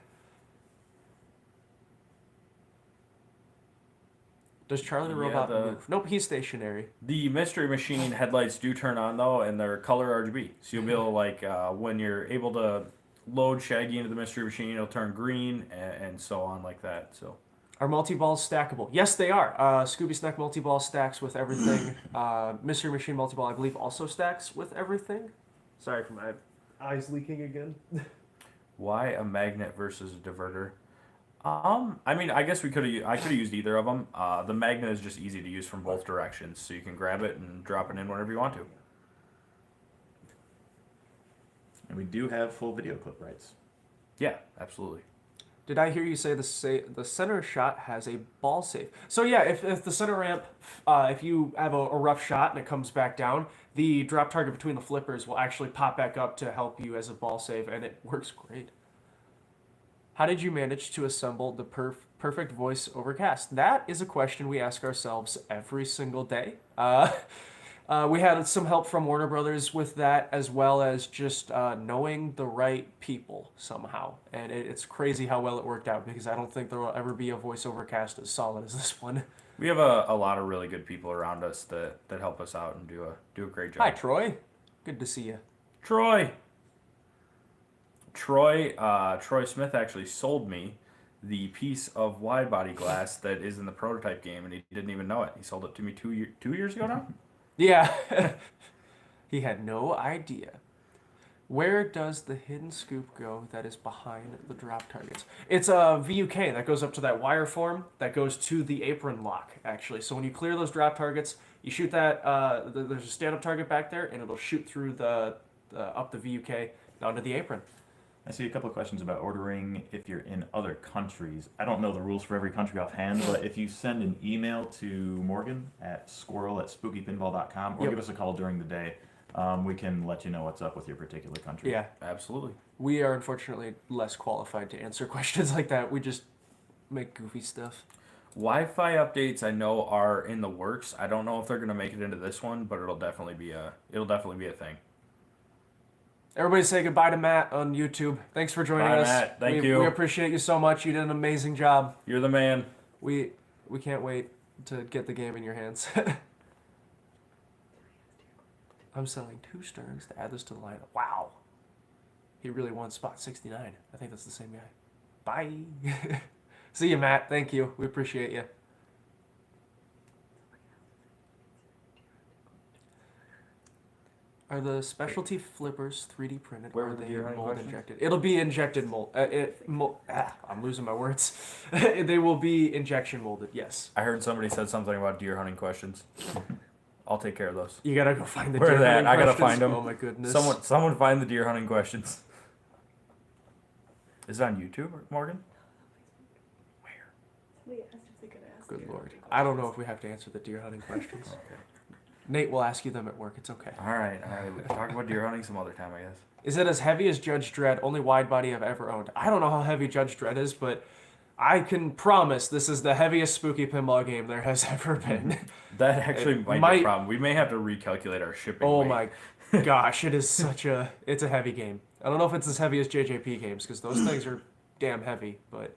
Does Charlie the Robot move? Nope, he's stationary. The mystery machine headlights do turn on though, and they're color RGB. So you'll be able to when you're able to load Shaggy into the mystery machine, it'll turn green and so on like that. So are multi-balls stackable? Yes, they are. Scooby Snack multi-ball stacks with everything. Mystery machine multi-ball, I believe, also stacks with everything. Sorry for my eyes leaking again. Why a magnet versus a diverter? I mean, I guess I could have used either of them. The magnet is just easy to use from both directions, so you can grab it and drop it in whenever you want to. And we do have full video clip rights. Yeah, absolutely. Did I hear you say the center shot has a ball save? So yeah, if the center ramp, if you have a rough shot and it comes back down, the drop target between the flippers will actually pop back up to help you as a ball save, and it works great. How did you manage to assemble the perfect voice over cast? That is a question we ask ourselves every single day. We had some help from Warner Brothers with that, as well as just knowing the right people somehow. And it's crazy how well it worked out, because I don't think there will ever be a voiceover cast as solid as this one. We have a lot of really good people around us that help us out and do a great job. Hi, Troy. Good to see you. Troy Smith actually sold me the piece of wide body glass that is in the prototype game, and he didn't even know it. He sold it to me 2 years ago now. Yeah. He had no idea. Where does the hidden scoop go that is behind the drop targets? It's a VUK that goes up to that wire form that goes to the apron lock, actually. So when you clear those drop targets, you shoot that, there's a stand-up target back there, and it'll shoot through up the VUK down to the apron. I see a couple of questions about ordering if you're in other countries. I don't know the rules for every country offhand, but if you send an email to Morgan at squirrel@spookypinball.com or give us a call during the day, we can let you know what's up with your particular country. Yeah. Absolutely. We are unfortunately less qualified to answer questions like that. We just make goofy stuff. Wi-Fi updates I know are in the works. I don't know if they're going to make it into this one, but it'll definitely be a thing. Everybody say goodbye to Matt on YouTube. Thanks for joining us. Matt. Thank you. We appreciate you so much. You did an amazing job. You're the man. We can't wait to get the game in your hands. I'm selling 2 Sterns to add this to the lineup. Wow. He really won spot 69. I think that's the same guy. Bye. See you, Matt. Thank you. We appreciate you. Are the specialty flippers 3D printed Where or were are the they deer hunting mold questions? injected? It'll be injected mold. I'm losing my words. They will be injection molded, yes. I heard somebody said something about deer hunting questions. I'll take care of those. You gotta go find the Where deer are they hunting at? I gotta questions. find them. Oh my goodness. Someone find the deer hunting questions. Is it on YouTube, Morgan? Somebody asked if they could ask. Good you. lord. I don't know if we have to answer the deer hunting questions. Okay. Nate will ask you them at work. It's okay. All right. We can talk about deer hunting some other time, I guess. Is it as heavy as Judge Dredd? Only wide body I've ever owned. I don't know how heavy Judge Dredd is, but I can promise this is the heaviest spooky pinball game there has ever been. That actually It might be might- a problem. We may have to recalculate our shipping Oh weight. my Gosh, it's a heavy game. I don't know if it's as heavy as JJP games because those things are damn heavy, but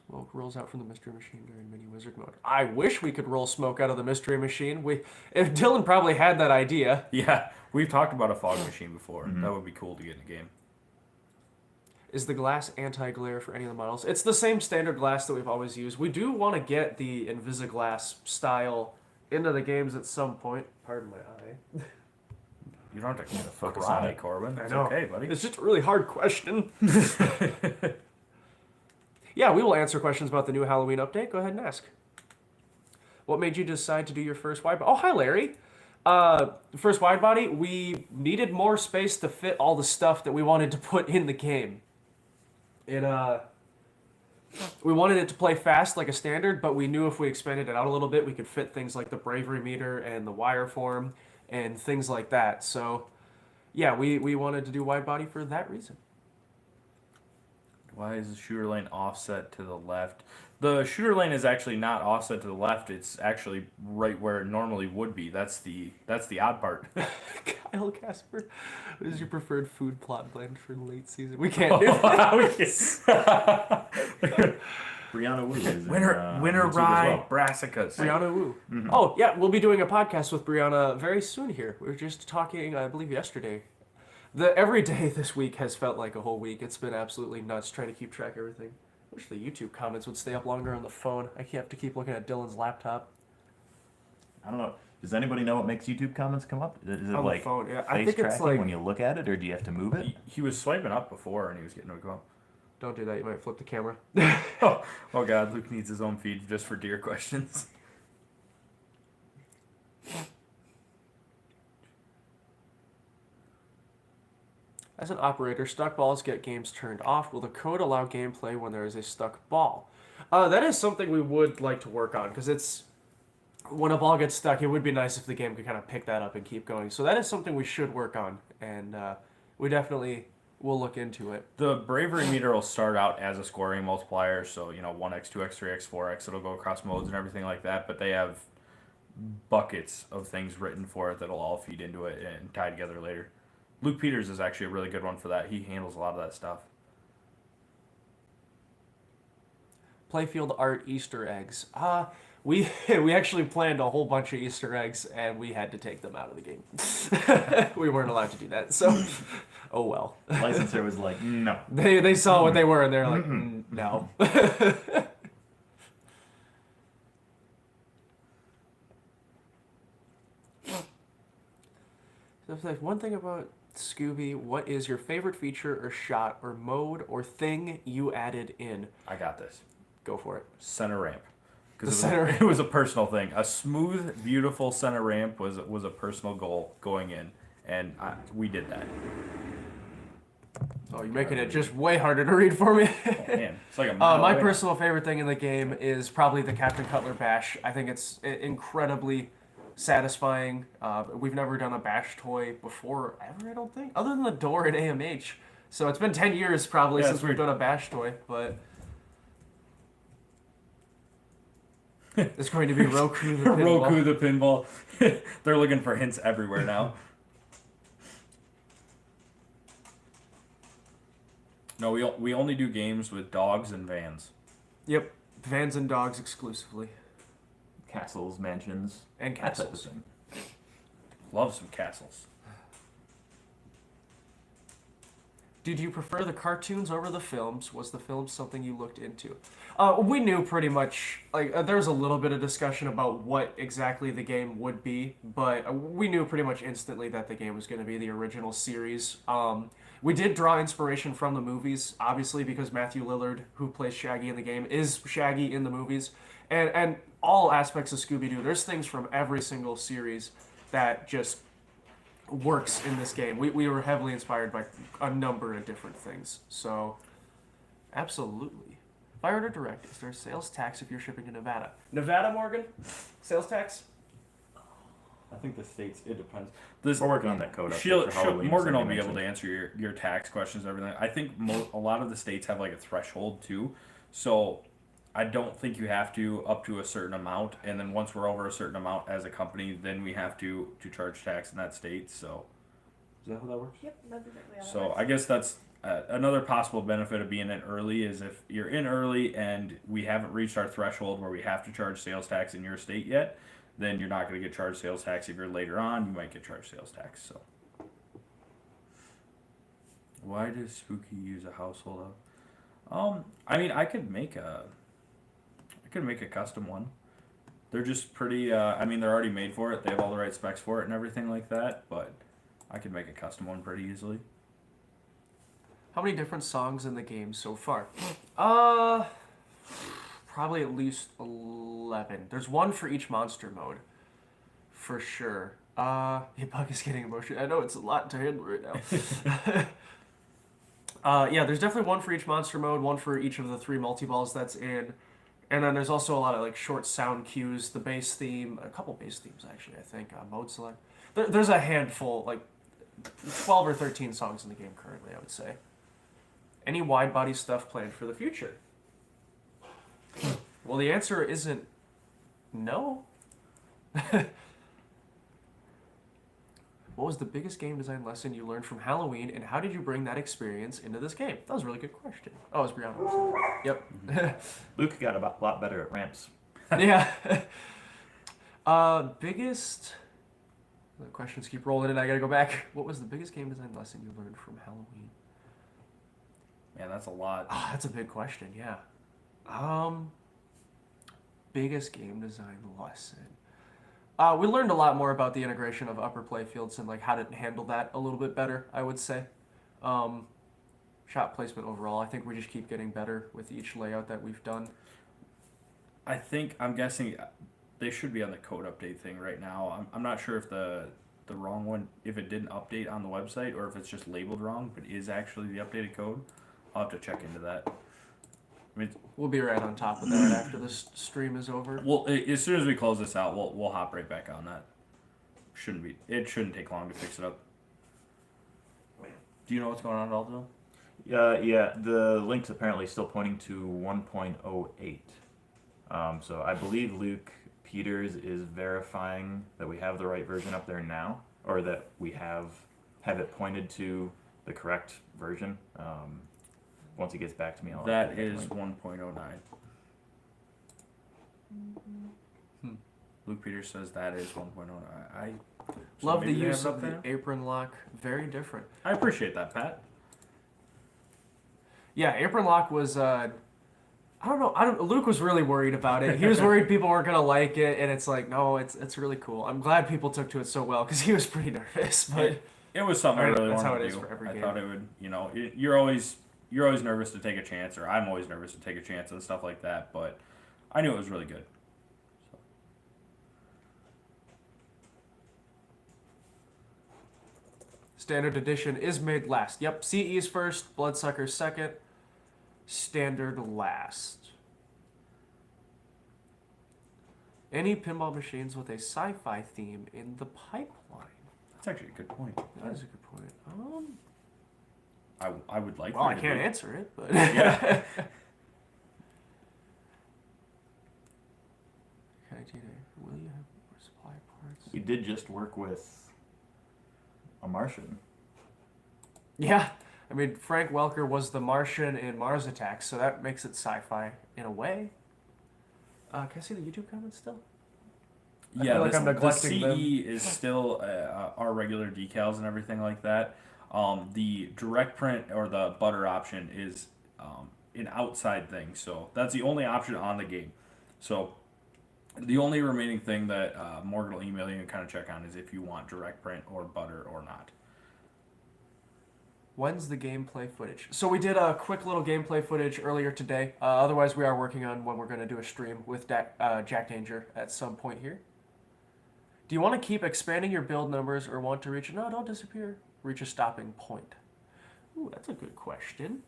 smoke rolls out from the mystery machine during mini wizard mode. I wish we could roll smoke out of the mystery machine. If Dylan probably had that idea. Yeah, we've talked about a fog machine before. That would be cool to get in a game. Is the glass anti-glare for any of the models? It's the same standard glass that we've always used. We do want to get the Invisiglass style into the games at some point. Pardon my eye. You don't have to focus cry, on it. Corbin. I It's know. okay, buddy. It's just a really hard question. Yeah, we will answer questions about the new Halloween update. Go ahead and ask. What made you decide to do your first wide body? Oh, hi, Larry. First wide body, we needed more space to fit all the stuff that we wanted to put in the game. We wanted it to play fast like a standard, but we knew if we expanded it out a little bit, we could fit things like the bravery meter and the wire form and things like that. So, yeah, we wanted to do wide body for that reason. Why is the shooter lane offset to the left? The shooter lane is actually not offset to the left. It's actually right where it normally would be. That's the odd part. Kyle Casper, what is your preferred food plot blend for late season? We can't do that. Brianna Wu is in, Winter YouTube as rye well. brassicas. Brianna Wu. Oh, yeah, we'll be doing a podcast with Brianna very soon here. We were just talking, I believe, yesterday. Every day this week has felt like a whole week. It's been absolutely nuts trying to keep track of everything. I wish the YouTube comments would stay up longer on the phone. I have to keep looking at Dylan's laptop. I don't know. Does anybody know what makes YouTube comments come up? Is it On the like phone, yeah. I face think it's tracking like- when you look at it, or do you have to move it? He was swiping up before and he was getting a go. Don't do that, you might flip the camera. Oh God, Luke needs his own feed just for deer questions. As an operator, stuck balls get games turned off. Will the code allow gameplay when there is a stuck ball? That is something we would like to work on, because it's when a ball gets stuck, it would be nice if the game could kind of pick that up and keep going. So that is something we should work on, and we definitely will look into it. The bravery meter will start out as a scoring multiplier, so 1x, 2x, 3x, 4x. It'll go across modes and everything like that. But they have buckets of things written for it that'll all feed into it and tie together later. Luke Peters is actually a really good one for that. He handles a lot of that stuff. Playfield art Easter eggs. We actually planned a whole bunch of Easter eggs, and we had to take them out of the game. We weren't allowed to do that, so oh well. The licensor was like, no. They saw what they were, and they're like, no. So it's like, one thing about Scooby, what is your favorite feature or shot or mode or thing you added in? I got this. Go for it. Center ramp. The Because center it was a personal thing. A smooth, beautiful center ramp was a personal goal going in, and we did that. Oh, you're making it just way harder to read for me. Oh, man, it's like a mile My away. personal favorite thing in the game is probably the Captain Cutler bash. I think it's incredibly satisfying. We've never done a bash toy before ever, I don't think, other than the door at AMH. So it's been 10 years probably Yeah, since it's we've weird. done a bash toy, but it's going to be Roku the pinball. Roku the pinball. They're looking for hints everywhere now. No, we only do games with dogs and vans. Yep, vans and dogs exclusively, Castles, mansions, and that type of castles. thing. Love some castles. Did you prefer the cartoons over the films? Was the film something you looked into? We knew pretty much, there was a little bit of discussion about what exactly the game would be, but we knew pretty much instantly that the game was going to be the original series. We did draw inspiration from the movies, obviously, because Matthew Lillard, who plays Shaggy in the game, is Shaggy in the movies. And all aspects of Scooby-Doo, there's things from every single series that just works in this game. We were heavily inspired by a number of different things. So, absolutely. If I order direct, is there a sales tax if you're shipping to Nevada? Nevada, Morgan? Sales tax? I think the states, it depends. We're working on that code. up there for Halloween, Morgan will somebody be able to mentioned. answer your tax questions and everything. I think a lot of the states have like a threshold too. So I don't think you have to up to a certain amount, and then once we're over a certain amount as a company, then we have to charge tax in that state. So, is that how that works? Yep, that's exactly how that So works. I guess that's another possible benefit of being in early is if you're in early and we haven't reached our threshold where we have to charge sales tax in your state yet, then you're not going to get charged sales tax. If you're later on, you might get charged sales tax. So, why does Spooky use a household elf? I mean, I could make a custom one. They're just pretty. I mean, they're already made for it. They have all the right specs for it and everything like that. But I could make a custom one pretty easily. How many different songs in the game so far? Probably at least 11. There's one for each monster mode, for sure. Yeah, Buck is getting emotional. I know it's a lot to handle right now. Yeah, there's definitely one for each monster mode, one for each of the 3 multi-balls that's in. And then there's also a lot of like short sound cues, the bass theme, a couple bass themes actually, I think, mode select. There's a handful, like 12 or 13 songs in the game currently, I would say. Any wide body stuff planned for the future? Well, the answer isn't no. What was the biggest game design lesson you learned from Halloween, and how did you bring that experience into this game? That was a really good question. Oh, it's Brianna. Yep. Luke got a lot better at ramps. Yeah. Biggest. The questions keep rolling in. I gotta go back. What was the biggest game design lesson you learned from Halloween? Man, that's a lot. Ah, that's a big question. Yeah. Biggest game design lesson. We learned a lot more about the integration of upper playfields and like how to handle that a little bit better, I would say. Shot placement overall, I think we just keep getting better with each layout that we've done. I'm guessing they should be on the code update thing right now. I'm not sure if the wrong one, if it didn't update on the website or if it's just labeled wrong, but is actually the updated code. I'll have to check into that. I mean, We'll be right on top of that after this stream is over. well, as soon as we close this out, we'll hop right back on that. It shouldn't take long to fix it up. Do you know what's going on at all, Bill? Yeah, the link's apparently still pointing to 1.08. So I believe Luke Peters is verifying that we have the right version up there now, or that we have it pointed to the correct version. Once he gets back to me, I'll That update the is link. 1.09. Luke Peters says that is 1.09. So Love the maybe they use have it of up the there? apron lock. Very different. I appreciate that, Pat. Yeah, apron lock was. I don't know. Luke was really worried about it. He was worried people weren't gonna like it, and it's like, no, it's really cool. I'm glad people took to it so well because he was pretty nervous. But It was something I Right, really that's how wanted it to is do. for every I game. thought it would, you're always nervous to take a chance, or I'm always nervous to take a chance and stuff like that. But I knew it was really good. Standard edition is made last. Yep, CE's first, Bloodsucker's second, standard last. Any pinball machines with a sci-fi theme in the pipeline? That's actually a good point. That is a good point. I would like. Well, there I to can't be. answer it, but Yeah. Okay, Tina, will you have more supply parts? We did just work with a Martian. Yeah, I mean Frank Welker was the Martian in Mars Attacks, so that makes it sci-fi in a way. Can I see the YouTube comments still? I Yeah, feel like this, I'm the neglecting CE them. is still our regular decals and everything like that. The direct print or the butter option is an outside thing, so that's the only option on the game. So the only remaining thing that Morgan will email you and kind of check on is if you want direct print or butter or not. When's the gameplay footage? So we did a quick little gameplay footage earlier today. Otherwise, we are working on when we're going to do a stream with Jack Danger at some point here. Do you want to keep expanding your build numbers or want to reach... No, don't disappear. Reach a stopping point. Ooh, that's a good question.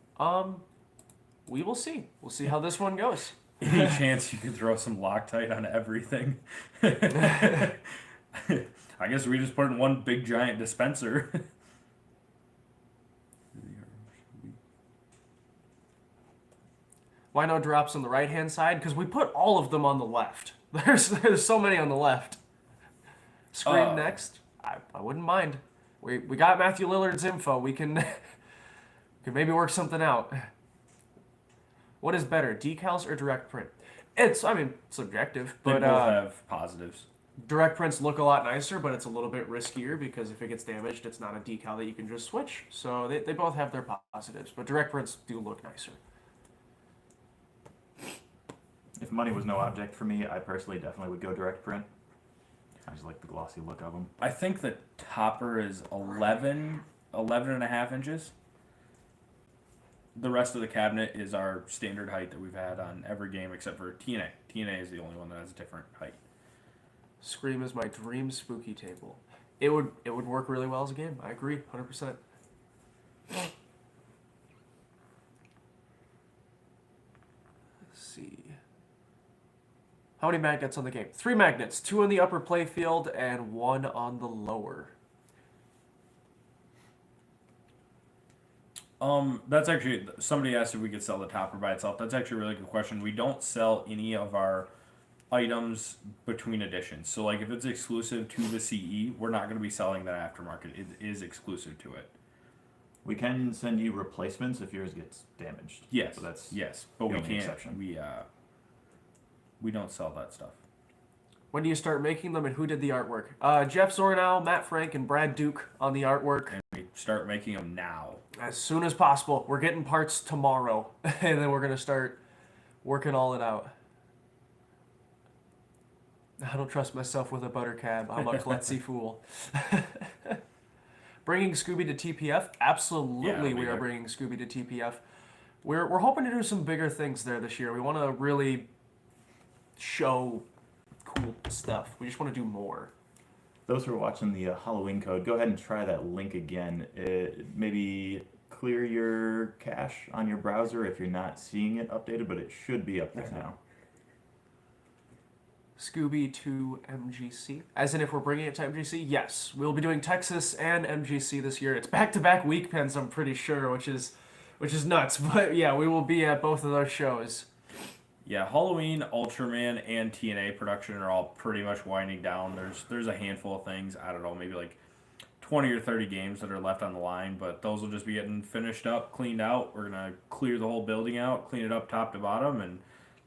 We will see. We'll see how this one goes. Any chance you could throw some Loctite on everything? I guess we just put in one big giant dispenser. Why no drops on the right-hand side? Because we put all of them on the left. There's so many on the left. Scream next. I wouldn't mind. We got Matthew Lillard's info. We can maybe work something out. What is better, decals or direct print? It's subjective, They but both have positives. direct prints look a lot nicer, but it's a little bit riskier because if it gets damaged, it's not a decal that you can just switch. So they both have their positives, but direct prints do look nicer. If money was no object for me, I personally definitely would go direct print. I just like the glossy look of them. I think the topper is 11 and a half inches. The rest of the cabinet is our standard height that we've had on every game except for TNA. TNA is the only one that has a different height. Scream is my dream spooky table. It would work really well as a game. I agree, 100%. Let's see. How many magnets on the game? 3 magnets, 2 on the upper play field and 1 on the lower. That's actually, somebody asked if we could sell the topper by itself. That's actually a really good question. We don't sell any of our items between editions. So like if it's exclusive to the CE, we're not going to be selling that aftermarket. It is exclusive to it. We can send you replacements if yours gets damaged. Yes. So that's but the we only can't. exception. We don't sell that stuff. When do you start making them and who did the artwork? Jeff Zornow, Matt Frank, and Brad Duke on the artwork. And we start making them now. As soon as possible. We're getting parts tomorrow, and then we're going to start working all it out. I don't trust myself with a butter cab. I'm a klutzy fool. Bringing Scooby to TPF? Absolutely, we are bringing Scooby to TPF. We're hoping to do some bigger things there this year. We want to really show cool stuff. We just want to do more. Those who are watching the Halloween code, go ahead and try that link again. Maybe clear your cache on your browser if you're not seeing it updated, but it should be up there now. Scooby to MGC. As in if we're bringing it to MGC? Yes. We'll be doing Texas and MGC this year. It's back-to-back weekends, I'm pretty sure, which is nuts. But yeah, we will be at both of those shows. Yeah, Halloween, Ultraman, and TNA production are all pretty much winding down. There's a handful of things, I don't know, maybe like 20 or 30 games that are left on the line, but those will just be getting finished up, cleaned out. We're going to clear the whole building out, clean it up top to bottom, and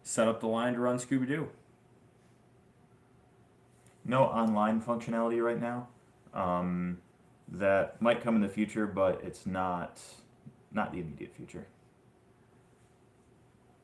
set up the line to run Scooby-Doo. No online functionality right now. That might come in the future, but it's not the immediate future.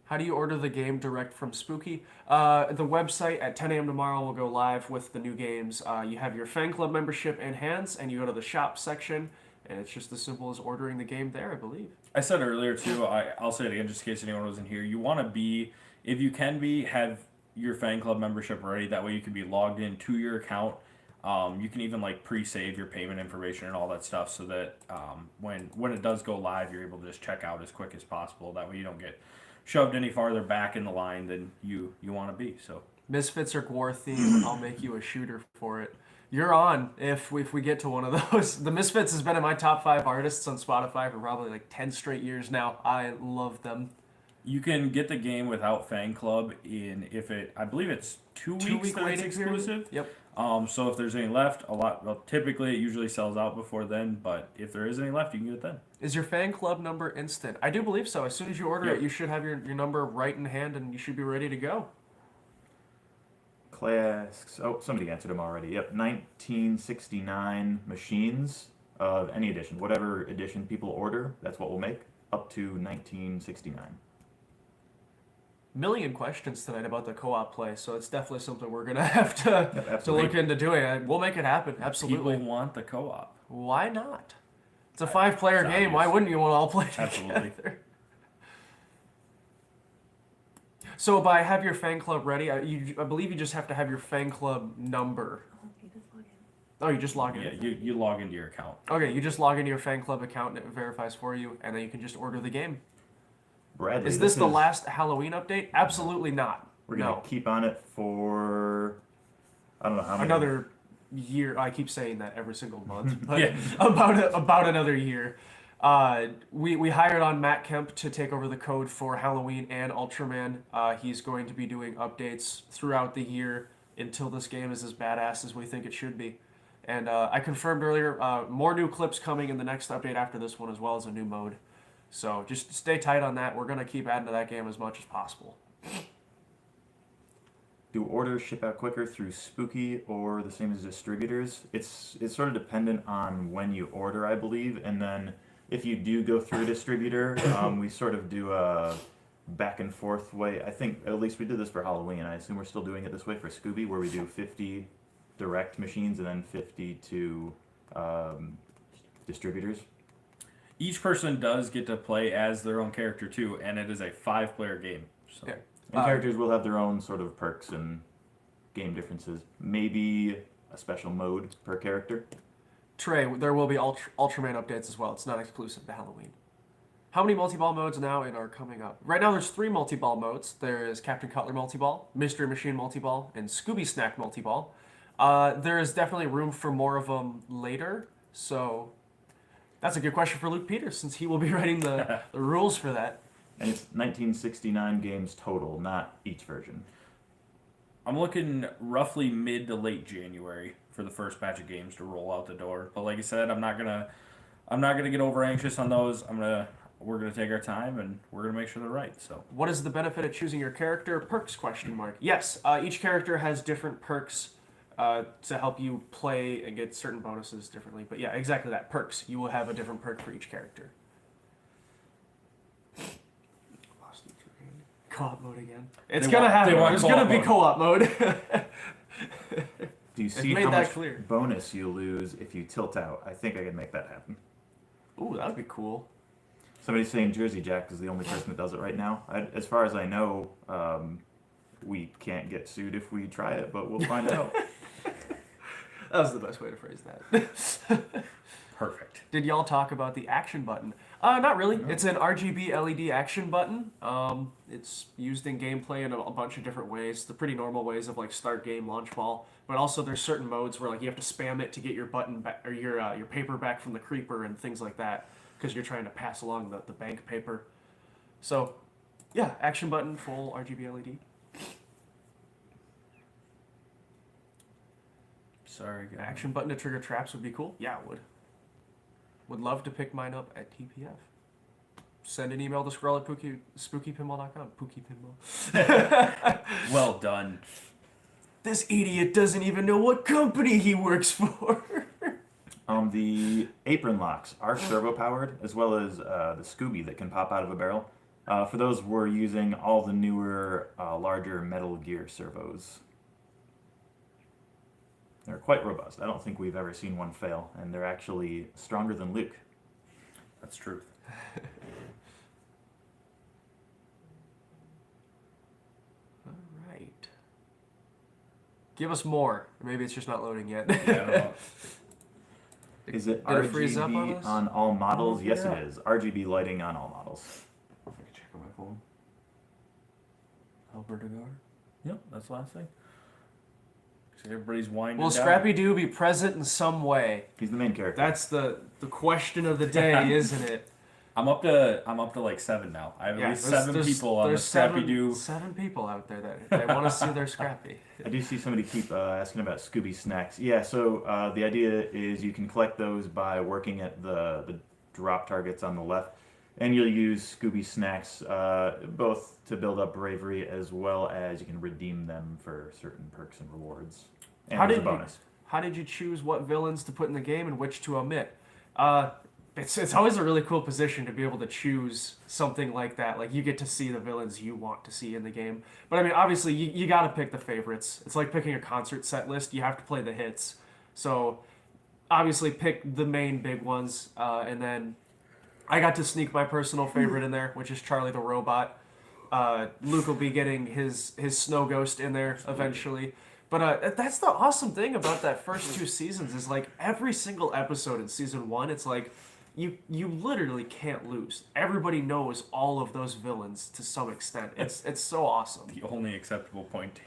How do you order the game direct from Spooky? The website at 10 a.m. tomorrow will go live with the new games. You have your fan club membership in hands, and you go to the shop section, and it's just as simple as ordering the game there, I believe. I said earlier, too, I'll say it again just in case anyone wasn't here. You want to be, if you can be, have your fan club membership ready. That way you can be logged into your account. You can even like pre-save your payment information and all that stuff so that when it does go live, you're able to just check out as quick as possible. That way you don't get shoved any farther back in the line than you want to be. So Misfits or Gwar theme, I'll make you a shooter for it. You're on if we get to one of those. The Misfits has been in my top 5 artists on Spotify for probably like 10 straight years now. I love them. You can get the game without fan club I believe it's 2 weeks that it's exclusive. Period. Yep. So if there's any left, typically it usually sells out before then, but if there is any left, you can get it then. Is your fan club number instant? I do believe so. As soon as you order it, you should have your number right in hand and you should be ready to go. Class. Oh, somebody answered them already. Yep, 1969 machines of any edition. Whatever edition people order, that's what we'll make, up to 1969. Million questions tonight about the co-op play, so it's definitely something we're gonna have to look into doing. We'll make it happen. Absolutely. People want the co-op. Why not? It's a 5-player game. Obvious. Why wouldn't you want to all play Absolutely. together? So by have your fan club ready, I believe you just have to have your fan club number. Oh, you just log in. Yeah, you log into your account. Okay, you just log into your fan club account and it verifies for you, and then you can just order the game. Bradley, Is this the last Halloween update? Absolutely not. We're gonna keep on it for I don't know how many. Another year. I keep saying that every single month, but Yeah. about another year. We hired on Matt Kemp to take over the code for Halloween and Ultraman. He's going to be doing updates throughout the year until this game is as badass as we think it should be. And I confirmed earlier, more new clips coming in the next update after this one, as well as a new mode. So just stay tight on that. We're going to keep adding to that game as much as possible. Do orders ship out quicker through Spooky or the same as distributors? It's sort of dependent on when you order, I believe, and then if you do go through a distributor, we sort of do a back and forth way. I think at least we did this for Halloween. I assume we're still doing it this way for Scooby, where we do 50 direct machines and then 50 to distributors. Each person does get to play as their own character too, and it is a 5-player game. So. Yeah. And characters will have their own sort of perks and game differences. Maybe a special mode per character. Trey, there will be Ultraman updates as well. It's not exclusive to Halloween. How many multi-ball modes now are coming up? Right now there's 3 multi-ball modes. There is Captain Cutler multi-ball, Mystery Machine multi-ball, and Scooby Snack multi-ball. There is definitely room for more of them later, so that's a good question for Luke Peters, since he will be writing the rules for that. And it's 1969 games total, not each version. I'm looking roughly mid to late January for the first batch of games to roll out the door. But like I said, I'm not gonna get over anxious on those. We're gonna take our time and we're gonna make sure they're right. So what is the benefit of choosing your character? Perks ? Yes, each character has different perks to help you play and get certain bonuses differently. But yeah, exactly that. Perks. You will have a different perk for each character. Co-op mode again. It's gonna happen. There's gonna be co-op mode. Do you see how much bonus you lose if you tilt out? I think I can make that happen. Ooh, that would be cool. Somebody's saying Jersey Jack is the only person that does it right now. As far as I know, we can't get sued if we try it, but we'll find out. That was the best way to phrase that. perfect. Did y'all talk about the action button? Not really. No. It's an RGB LED action button. It's used in gameplay in a bunch of different ways. The pretty normal ways of like start game, launch ball, but also there's certain modes where like you have to spam it to get your button back or your paper back from the creeper and things like that because you're trying to pass along the bank paper. So, yeah, action button, full RGB LED. Sorry, guys. Action button to trigger traps would be cool. Yeah, it would. Would love to pick mine up at TPF. Send an email to scroll at spookypinball.com. Pookie Pinball. Well done. This idiot doesn't even know what company he works for. The apron locks are servo powered, as well as the Scooby that can pop out of a barrel. For those, we're using all the newer, larger Metal Gear servos. They're quite robust. I don't think we've ever seen one fail, and they're actually stronger than Luke. That's truth. All right. Give us more. Maybe it's just not loading yet. Yeah, I don't know. Is it Did it freeze up RGB on us? all models? Oh, Yes, yeah. it is. RGB lighting on all models. I can check on my phone. Alberta Gar? Yep, that's the last thing. So everybody's winding Will down. Scrappy-Doo be present in some way? He's the main character. That's the question of the day, isn't it? I'm up to like 7 now. I have at least seven people on the Scrappy-Doo. 7 people out there that they want to see their Scrappy. I do see somebody keep asking about Scooby snacks. Yeah, so the idea is you can collect those by working at the drop targets on the left, and you'll use Scooby snacks both to build up bravery as well as you can redeem them for certain perks and rewards. And there's a bonus. How did you choose what villains to put in the game and which to omit? It's always a really cool position to be able to choose something like that. Like, you get to see the villains you want to see in the game. But, I mean, obviously, you got to pick the favorites. It's like picking a concert set list. You have to play the hits. So, obviously, pick the main big ones. And then I got to sneak my personal favorite in there, which is Charlie the Robot. Luke will be getting his Snow Ghost in there eventually. But that's the awesome thing about that first 2 seasons is, like, every single episode in Season 1, it's like, you literally can't lose. Everybody knows all of those villains to some extent. It's so awesome. The only acceptable point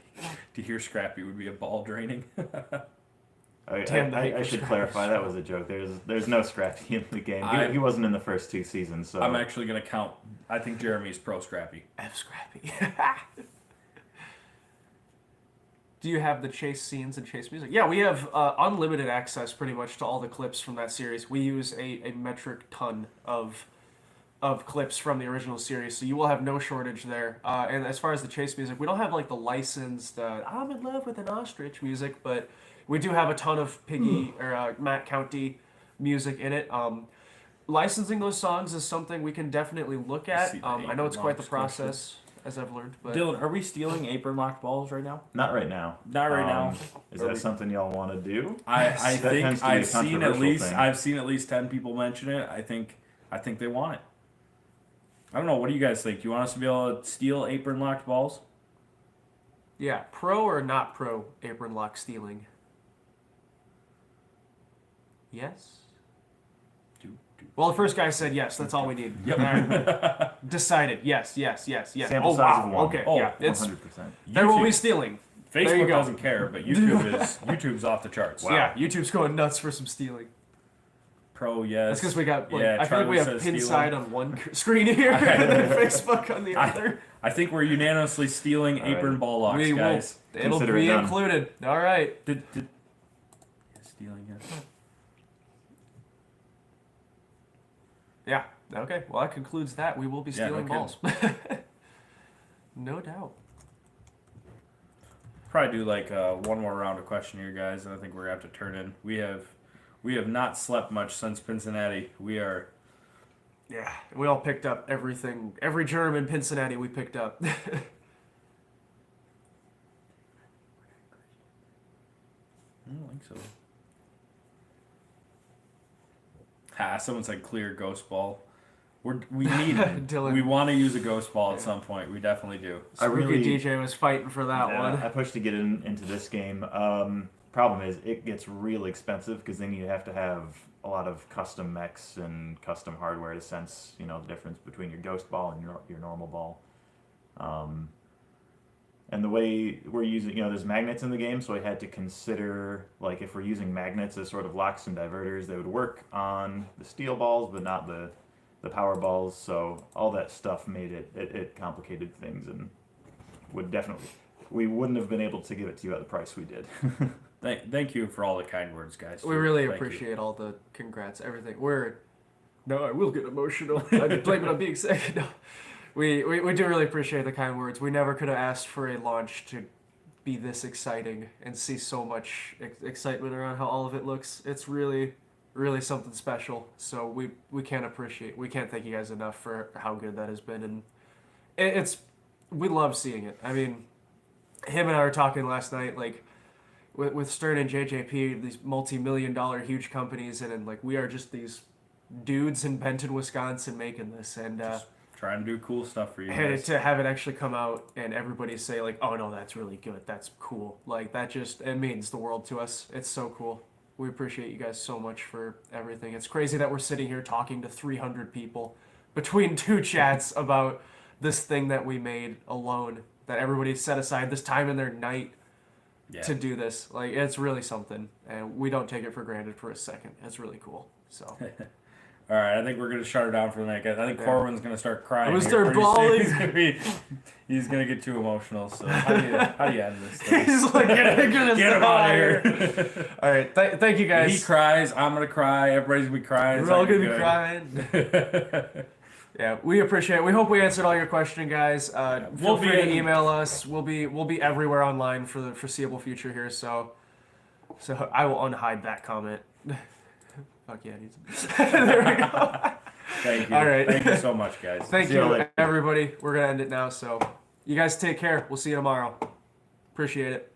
to hear Scrappy would be a ball draining. I should clarify that was a joke. There's no Scrappy in the game. He wasn't in the first 2 seasons. So I'm actually gonna count. I think Jeremy's pro Scrappy. F Scrappy. Do you have the chase scenes and chase music? Yeah, we have unlimited access pretty much to all the clips from that series. We use a metric ton of clips from the original series, so you will have no shortage there. And as far as the chase music, we don't have like the licensed "I'm in love with an ostrich" music, but we do have a ton of Piggy or Matt County music in it. Licensing those songs is something we can definitely look at. I know it's quite the process, as I've learned. But Dylan, are we stealing apron locked balls right now? not right now. Not right now. Is that something y'all want to do? I That think tends to be a I've seen at controversial least thing. I've seen at least 10 people mention it. I think they want it. I don't know. What do you guys think? Do you want us to be able to steal apron locked balls? yeah, pro or not pro apron lock stealing? Yes. Well, the first guy said yes. That's all we need. Yep. All right. Decided. Yes. Sample Oh, size wow. of 1. Okay. Oh, Yeah. It's 100%. there will be stealing. There you Facebook go. doesn't care, but YouTube's off the charts. Yeah. YouTube's going nuts for some stealing. Pro, yes. That's because we got. Like, Yeah, I feel like we Charlie have says Pinside stealing. on one screen here, and then Facebook on the other. I think we're unanimously stealing All right. apron ball locks, We will. guys. It'll Consider it be done. included. All right. Yeah, stealing, yes. Yeah. Okay. Well, that concludes that. We will be Yeah, no stealing balls. No doubt. Probably do like one more round of question here, guys, and I think we're gonna have to turn in. We have not slept much since Cincinnati. We are. Yeah. We all picked up everything. Every germ in Cincinnati we picked up. I don't think so. Someone said clear ghost ball. We need it. Dylan. We want to use a ghost ball at some point. We definitely do. I really- DJ was fighting for that Yeah, one. I pushed to get into this game. Problem is, it gets real expensive because then you have to have a lot of custom mechs and custom hardware to sense, the difference between your ghost ball and your normal ball. And the way we're using, there's magnets in the game, so I had to consider, like, if we're using magnets as sort of locks and diverters, they would work on the steel balls, but not the power balls. So all that stuff made it complicated things, and we wouldn't have been able to give it to you at the price we did. Thank you for all the kind words, guys. We really Thank you. appreciate all the congrats, everything. No, I will get emotional. I blame it on being sick. No. We do really appreciate the kind words. We never could have asked for a launch to be this exciting and see so much excitement around how all of it looks. It's really, really something special. So we can't thank you guys enough for how good that has been. And we love seeing it. I mean, him and I were talking last night, like, with Stern and JJP, these multi-million-dollar huge companies, and like, we are just these dudes in Benton, Wisconsin making this, and Trying to do cool stuff for you and guys. to have it actually come out and everybody say like, oh no, that's really good, that's cool, like, it means the world to us. It's so cool. We appreciate you guys so much for everything. It's crazy that we're sitting here talking to 300 people between 2 chats about this thing that we made alone, that everybody set aside this time in their night to do this. Like, it's really something, and we don't take it for granted for a second. It's really cool. So All right, I think we're gonna shut her down for the night, guys. I think Corwin's gonna start crying. I'm gonna here start pretty soon. bawling. He's gonna get too emotional. So how do you end this thing? he's like, get Get him out of here. All right, thank you guys. He cries. I'm gonna cry. Everybody's gonna be crying. It's We're all not gonna be good. crying. Yeah, we appreciate it. We hope we answered all your questions, guys. Feel We'll free be to in- email us. We'll be everywhere online for the foreseeable future here. So I will unhide that comment. Fuck yeah, there we go. Thank you. All right. Thank you so much, guys. Thank See you you, later. everybody. We're gonna end it now. So you guys take care. We'll see you tomorrow. Appreciate it.